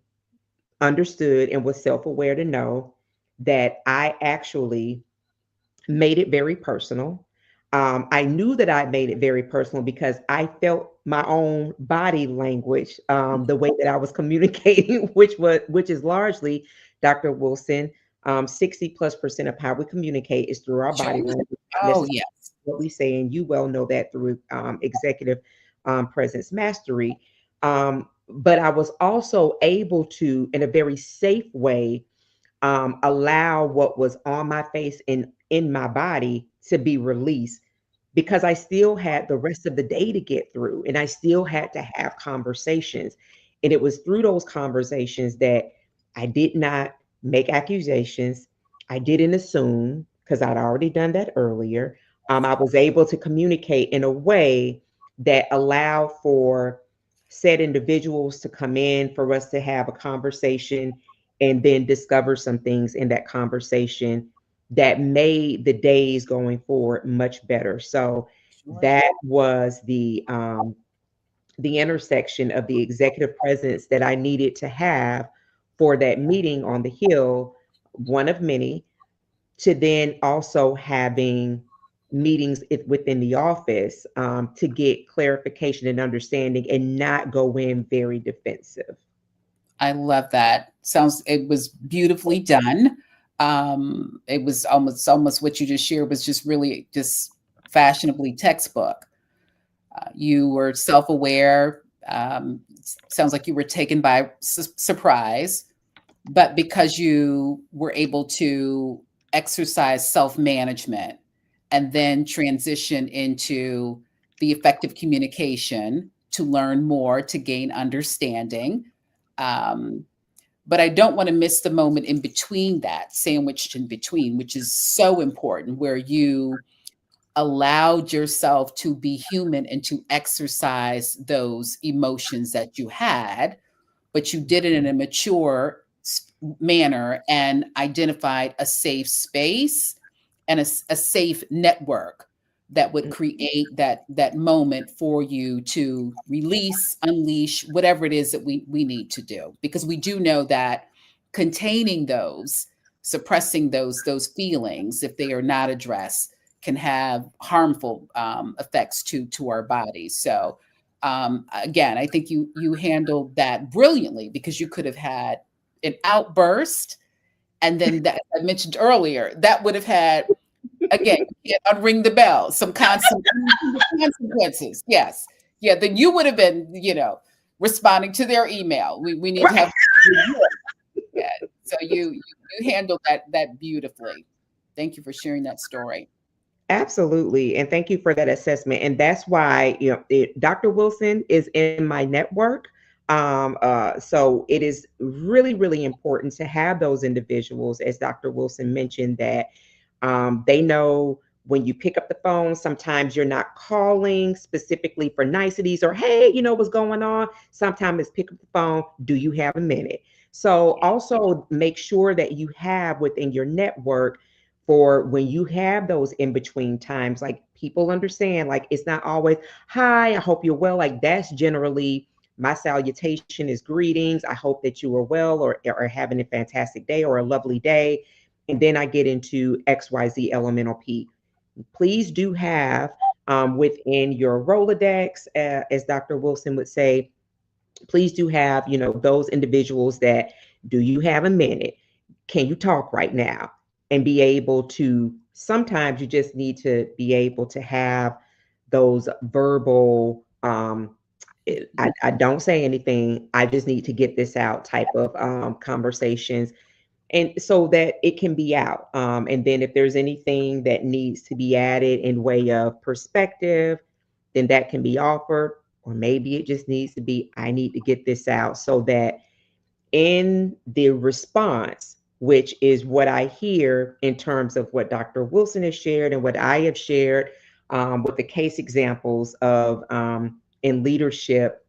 understood and was self aware to know that I actually made it very personal. I knew that I made it very personal because I felt my own body language, the way that I was communicating, which is largely, Dr. Wilson, 60+% of how we communicate is through our Sure. body language, not Oh, necessarily yes. what we say, and you well know that through executive presence mastery. But I was also able to, in a very safe way, allow what was on my face and in my body to be released because I still had the rest of the day to get through and I still had to have conversations. And it was through those conversations that I did not make accusations. I didn't assume because I'd already done that earlier. I was able to communicate in a way that allowed for said individuals to come in for us to have a conversation and then discover some things in that conversation that made the days going forward much better. So Sure. that was the intersection of the executive presence that I needed to have for that meeting on the Hill, one of many, to then also having meetings within the office to get clarification and understanding and not go in very defensive. I love that. Sounds it was beautifully done. It was almost what you just shared was just really just fashionably textbook. You were self-aware. Sounds like you were taken by surprise, but because you were able to exercise self-management and then transition into the effective communication to learn more, to gain understanding. Um, but I don't want to miss the moment in between that, sandwiched in between, which is so important, where you allowed yourself to be human and to exercise those emotions that you had, but you did it in a mature manner and identified a safe space and a safe network that would create that moment for you to release, unleash whatever it is that we need to do, because we do know that containing those, suppressing those feelings, if they are not addressed, can have harmful effects to our bodies. So again, I think you handled that brilliantly, because you could have had an outburst, and then that I mentioned earlier, that would have had, again, you can't unring the bell, some consequences. Yes. Yeah, then you would have been, responding to their email. We need to Right. have, yeah. So you handled that beautifully. Thank you for sharing that story. Absolutely. And thank you for that assessment. And that's why, Dr. Wilson is in my network. So it is really, really important to have those individuals, as Dr. Wilson mentioned, that they know when you pick up the phone, sometimes you're not calling specifically for niceties or, hey, what's going on? Sometimes it's pick up the phone. Do you have a minute? So also make sure that you have within your network for when you have those in between times, like people understand, like it's not always, hi, I hope you're well. Like that's generally my salutation is greetings. I hope that you are well or having a fantastic day or a lovely day. And then I get into XYZ elemental P. Please do have within your Rolodex, as Dr. Wilson would say, please do have, those individuals that, do you have a minute? Can you talk right now? And be able to, sometimes you just need to be able to have those verbal, I don't say anything. I just need to get this out type of conversations, and so that it can be out. And then if there's anything that needs to be added in way of perspective, then that can be offered. Or maybe it just needs to be, I need to get this out so that in the response, which is what I hear in terms of what Dr. Wilson has shared and what I have shared with the case examples of in leadership,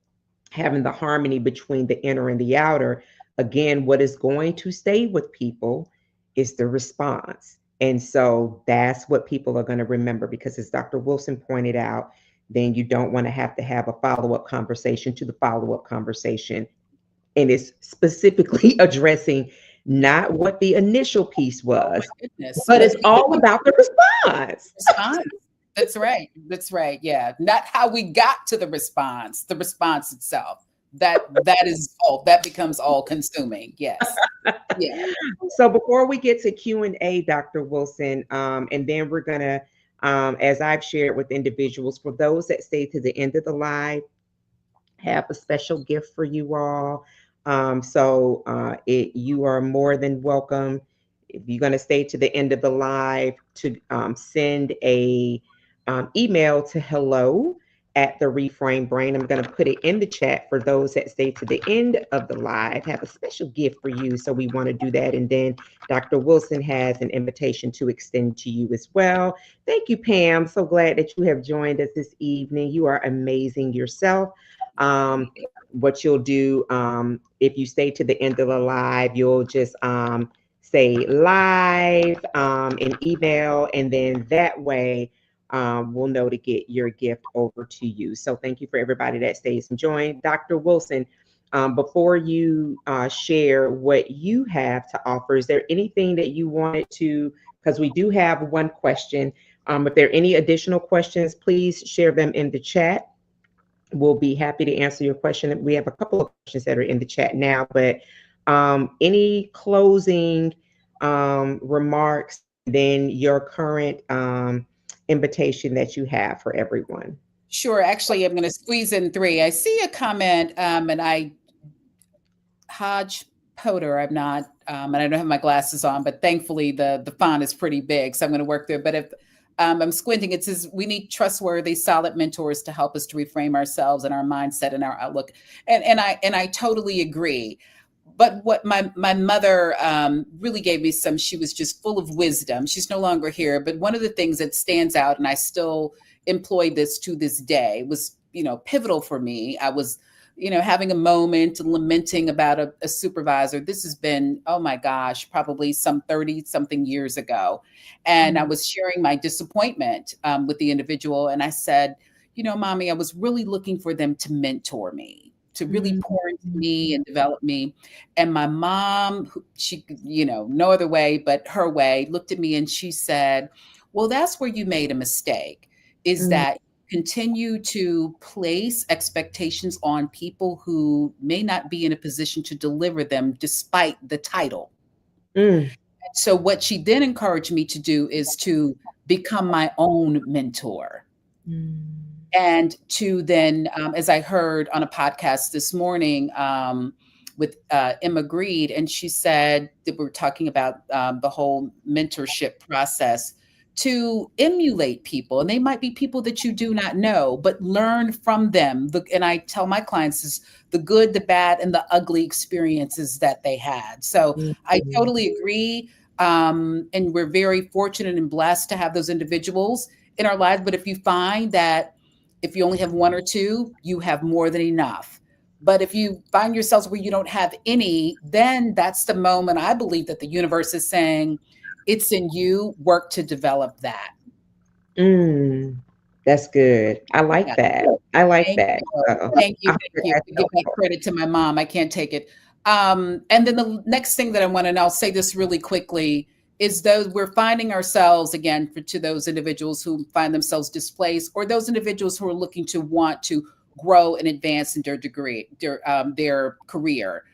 having the harmony between the inner and the outer. Again, what is going to stay with people is the response. And so that's what people are going to remember, because as Dr. Wilson pointed out, then you don't want to have a follow-up conversation to the follow-up conversation. And it's specifically addressing not what the initial piece Oh my was, goodness. but But it's all about the response. response. That's right. That's right. Yeah. Not how we got to the response itself. That is all that becomes all consuming. Yes. Yeah. So before we get to Q&A, Dr. Wilson, and then we're gonna, as I've shared with individuals, for those that stay to the end of the live, have a special gift for you all. You are more than welcome, if you're going to stay to the end of the live, to send a email to hello at the Reframe Brain. I'm going to put it in the chat for those that stay to the end of the live. Have a special gift for you. So we want to do that. And then Dr. Wilson has an invitation to extend to you as well. Thank you, Pam. So glad that you have joined us this evening. You are amazing yourself. What you'll do, if you stay to the end of the live, you'll just say live in email, and then that way we'll know to get your gift over to you. So thank you for everybody that stays and join. Dr. Wilson, before you share what you have to offer, is there anything that you wanted to, because we do have one question. If there are any additional questions, please share them in the chat. We'll be happy to answer your question. We have a couple of questions that are in the chat now, but any closing remarks, then your current invitation that you have for everyone. Sure. Actually, I'm going to squeeze in three. I see a comment, and Hodge Potter. I'm not, and I don't have my glasses on, but thankfully the font is pretty big, so I'm going to work through it. But if I'm squinting, it says we need trustworthy, solid mentors to help us to reframe ourselves and our mindset and our outlook. And I totally agree. But what my mother really gave me some, she was just full of wisdom. She's no longer here, but one of the things that stands out, and I still employ this to this day, was, pivotal for me. I was, having a moment and lamenting about a supervisor. This has been, oh my gosh, probably some 30 something years ago. And I was sharing my disappointment with the individual. And I said, Mommy, I was really looking for them to mentor me, to really pour into me and develop me. And my mom, she, no other way but her way, looked at me and she said, well, that's where you made a mistake, is that continue to place expectations on people who may not be in a position to deliver them despite the title. So what she then encouraged me to do is to become my own mentor. And to then, as I heard on a podcast this morning with Emma Greed, and she said that we're talking about the whole mentorship process, to emulate people. And they might be people that you do not know, but learn from them. And I tell my clients is the good, the bad, and the ugly experiences that they had. So I totally agree. And we're very fortunate and blessed to have those individuals in our lives. But if you find that if you only have one or two, you have more than enough. But if you find yourselves where you don't have any, then that's the moment I believe that the universe is saying, it's in you, work to develop that. Mm, that's good. I like Yeah. that. I like Thank that. you. So Thank you. I hope Thank you. that's To give that helpful. credit to my mom. I can't take it. And then the next thing that I want to, and I'll say this really quickly, is those we're finding ourselves again to those individuals who find themselves displaced, or those individuals who are looking to want to grow and advance in their degree, their career.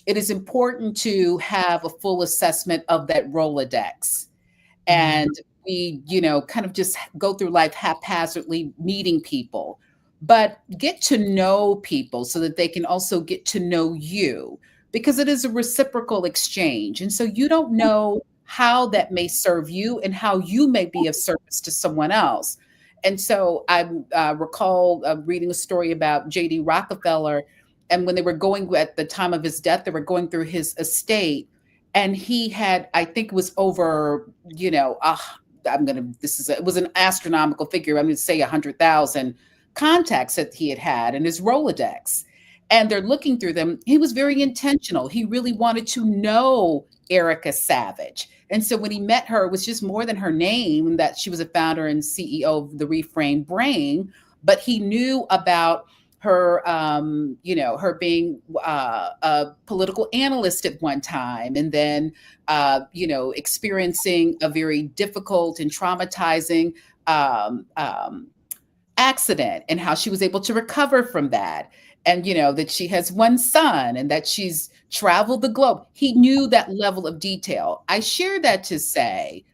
It is important to have a full assessment of that Rolodex, Mm, and we kind of just go through life haphazardly meeting people, but get to know people so that they can also get to know you, because it is a reciprocal exchange, and so you don't know how that may serve you and how you may be of service to someone else. And so I recall reading a story about JD Rockefeller, and when they were going at the time of his death, they were going through his estate, and he had, I think it was over, it was an astronomical figure. I'm going to say 100,000 contacts that he had in his Rolodex. And they're looking through them. He was very intentional. He really wanted to know Erica Savage. And so when he met her, it was just more than her name, that she was a founder and CEO of the Reframed Brain, but he knew about her, her being a political analyst at one time, and then, experiencing a very difficult and traumatizing um, um, accident, and how she was able to recover from that. And, that she has one son and that she's traveled the globe. He knew that level of detail. I share that to say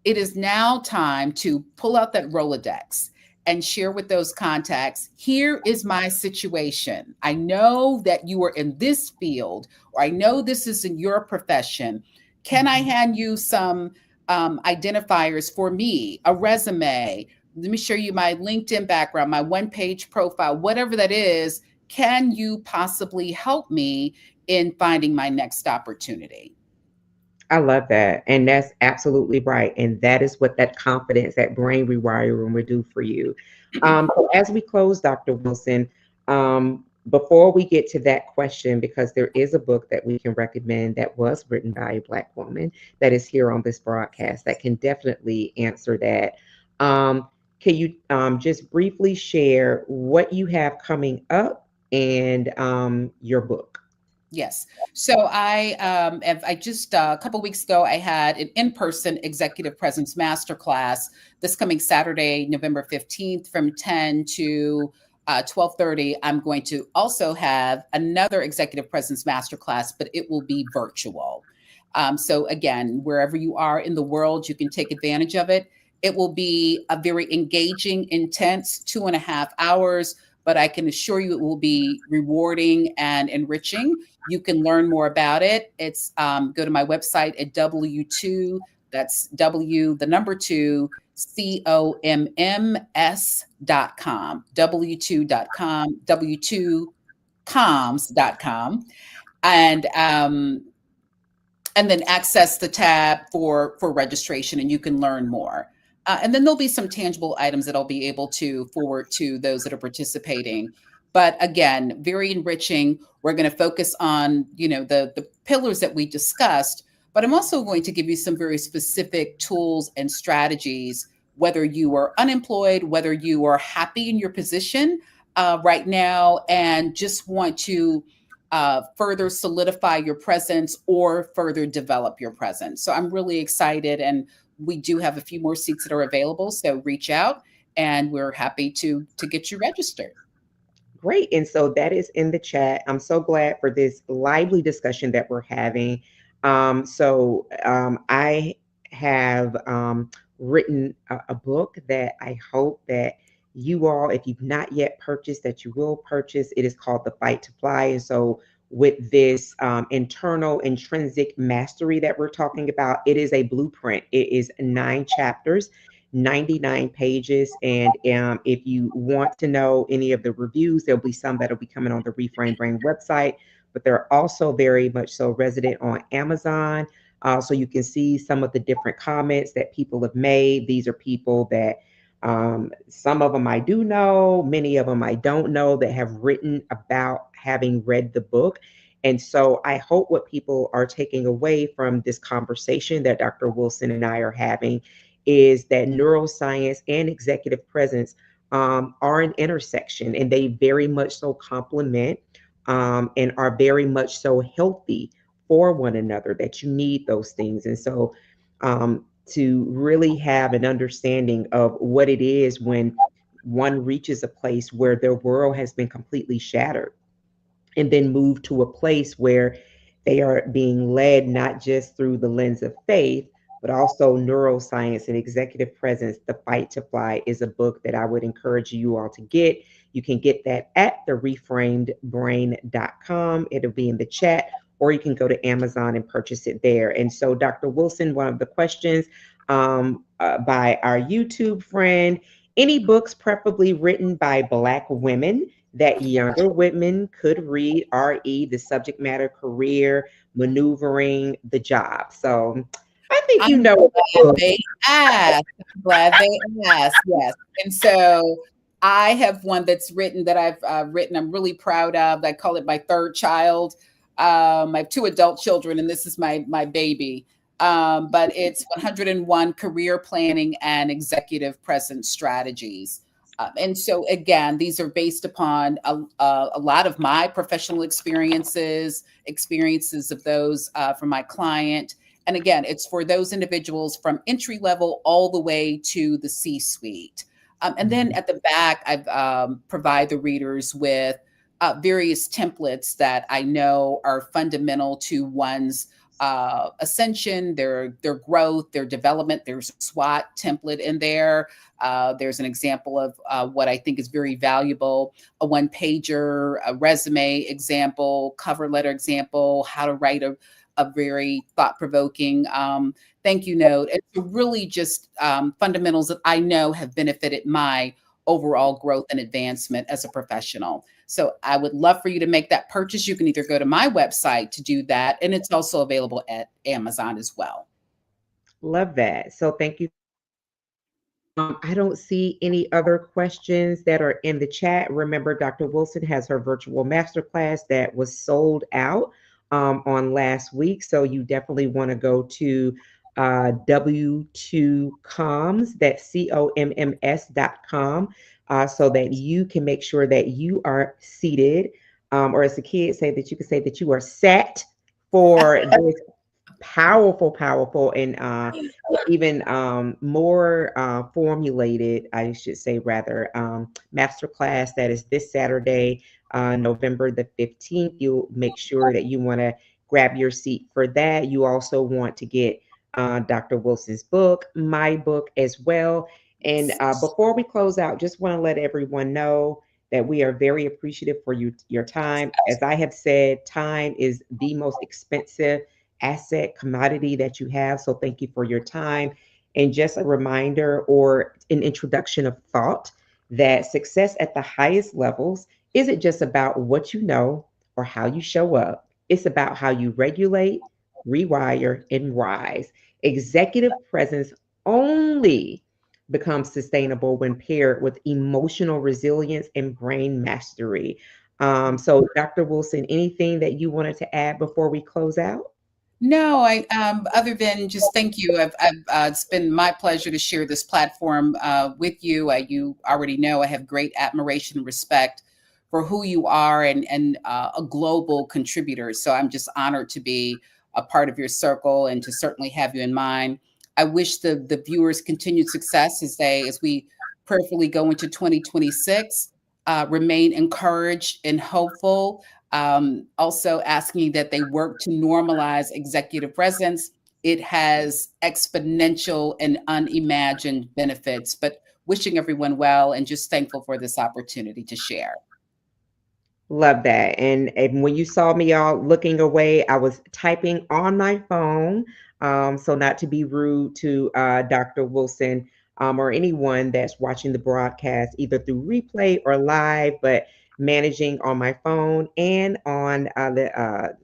it is now time to pull out that Rolodex and share with those contacts. Here is my situation. I know that you are in this field, or I know this is in your profession. Can I mhm. hand you some identifiers for me, a resume? Let me show you my LinkedIn background, my one page profile, whatever that is. Can you possibly help me in finding my next opportunity? I love that. And that's absolutely right. And that is what that confidence, that brain rewiring will do for you. So as we close, Dr. Wilson, before we get to that question, because there is a book that we can recommend that was written by a Black woman that is here on this broadcast that can definitely answer that. Um, can you just briefly share what you have coming up and your book? Yes. So I just a couple weeks ago, I had an in-person executive presence masterclass this coming Saturday, November 15th from 10 to 12:30. I'm going to also have another executive presence masterclass, but it will be virtual. So again, wherever you are in the world, you can take advantage of it. It will be a very engaging, intense 2.5 hours, but I can assure you it will be rewarding and enriching. You can learn more about it. It's go to my website at W2, that's W, the number two, COMMS.com, W2.com, W2coms.com. And and then access the tab for registration, and you can learn more. And then there'll be some tangible items that I'll be able to forward to those that are participating. But again, very enriching. We're going to focus on the pillars that we discussed, but I'm also going to give you some very specific tools and strategies, whether you are unemployed, whether you are happy in your position right now and just want to further solidify your presence or further develop your presence. So I'm really excited, and we do have a few more seats that are available. So reach out, and we're happy to get you registered. Great. And so that is in the chat. I'm so glad for this lively discussion that we're having. I have written a book that I hope that you all, if you've not yet purchased, that you will purchase. It is called The Fight to Fly. And so, with this internal intrinsic mastery that we're talking about, it is a blueprint. It is 9 chapters. 99 pages. And if you want to know any of the reviews, there'll be some that'll be coming on the Reframe Brain website, but they're also very much so resident on Amazon. So you can see some of the different comments that people have made. These are people that some of them I do know, many of them I don't know, that have written about having read the book. And so I hope what people are taking away from this conversation that Dr. Wilson and I are having is that neuroscience and executive presence are an intersection, and they very much so complement and are very much so healthy for one another, that you need those things. And so to really have an understanding of what it is when one reaches a place where their world has been completely shattered, and then move to a place where they are being led not just through the lens of faith, but also neuroscience and executive presence. The Fight to Fly is a book that I would encourage you all to get. You can get that at the reframedbrain.com. It'll be in the chat, or you can go to Amazon and purchase it there. And so, Dr. Wilson, one of the questions by our YouTube friend, any books preferably written by Black women that younger women could read, re the subject matter, career, maneuvering, the job. So I think you I'm know what the glad book. they asked. I'm glad they asked. Yes. And so I have one that's written that I've written. I'm really proud of. I call it my third child. I have two adult children, and this is my baby. But it's 101 career planning and executive presence strategies. And so again, these are based upon a lot of my professional experiences of those from my client. And again, it's for those individuals from entry level all the way to the C suite. And then at the back, I've provide the readers with various templates that I know are fundamental to one's ascension, their growth, their development. There's a SWOT template in there. There's an example of what I think is very valuable, a one pager, a resume example, cover letter example, how to write a very thought provoking thank you note. And so really just fundamentals that I know have benefited my overall growth and advancement as a professional. So I would love for you to make that purchase. You can either go to my website to do that, and it's also available at Amazon as well. Love that. So thank you. I don't see any other questions that are in the chat. Remember, Dr. Wilson has her virtual masterclass that was sold out on last week. So you definitely want to go to W2Comms, that's COMMS.com, so that you can make sure that you are seated, or as the kids say, that you can say that you are set for this powerful, powerful, and even more formulated, I should say, rather, masterclass that is this Saturday, November the 15th. You'll make sure that you want to grab your seat for that. You also want to get Dr. Wilson's book, my book as well. And before we close out, just want to let everyone know that we are very appreciative for your time. As I have said, time is the most expensive asset commodity that you have. So thank you for your time. And just a reminder or an introduction of thought that success at the highest levels isn't just about what you know or how you show up. It's about how you regulate, rewire, and rise. Executive presence only becomes sustainable when paired with emotional resilience and brain mastery. So, Dr. Wilson, anything that you wanted to add before we close out? No, I other than just thank you. It's been my pleasure to share this platform with you. You already know I have great admiration and respect for who you are and a global contributor. So I'm just honored to be a part of your circle and to certainly have you in mind. I wish the viewers continued success as we prayerfully go into 2026. Remain encouraged and hopeful, also asking that they work to normalize executive presence. It has exponential and unimagined benefits, but wishing everyone well and just thankful for this opportunity to share. Love that. And when you saw me all looking away, I was typing on my phone. So not to be rude to Dr. Wilson or anyone that's watching the broadcast, either through replay or live, but managing on my phone and on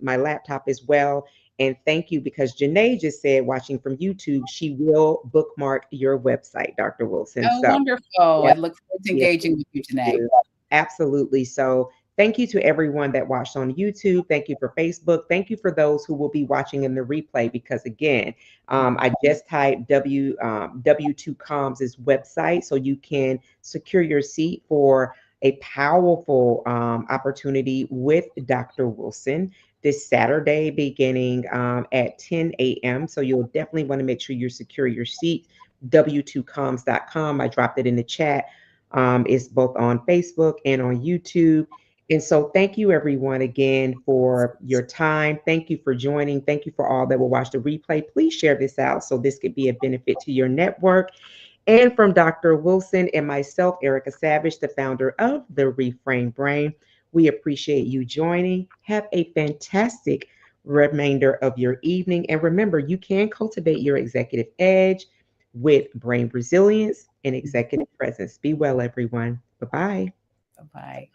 my laptop as well. And thank you, because Janae just said, watching from YouTube, she will bookmark your website, Dr. Wilson. Oh, So, wonderful. yeah, I look forward to yeah, engaging with you, Janae. you. Absolutely. So thank you to everyone that watched on YouTube. Thank you for Facebook. Thank you for those who will be watching in the replay, because again, I just typed W2Comms' website so you can secure your seat for a powerful opportunity with Dr. Wilson this Saturday beginning at 10 a.m. So you'll definitely want to make sure you secure your seat. W2comms.com. I dropped it in the chat. It's both on Facebook and on YouTube. And so, thank you everyone again for your time. Thank you for joining. Thank you for all that will watch the replay. Please share this out so this could be a benefit to your network. And from Dr. Wilson and myself, Erica Savage, the founder of the Reframed Brain, we appreciate you joining. Have a fantastic remainder of your evening. And remember, you can cultivate your executive edge with brain resilience and executive presence. Be well, everyone. Bye bye. Bye-bye.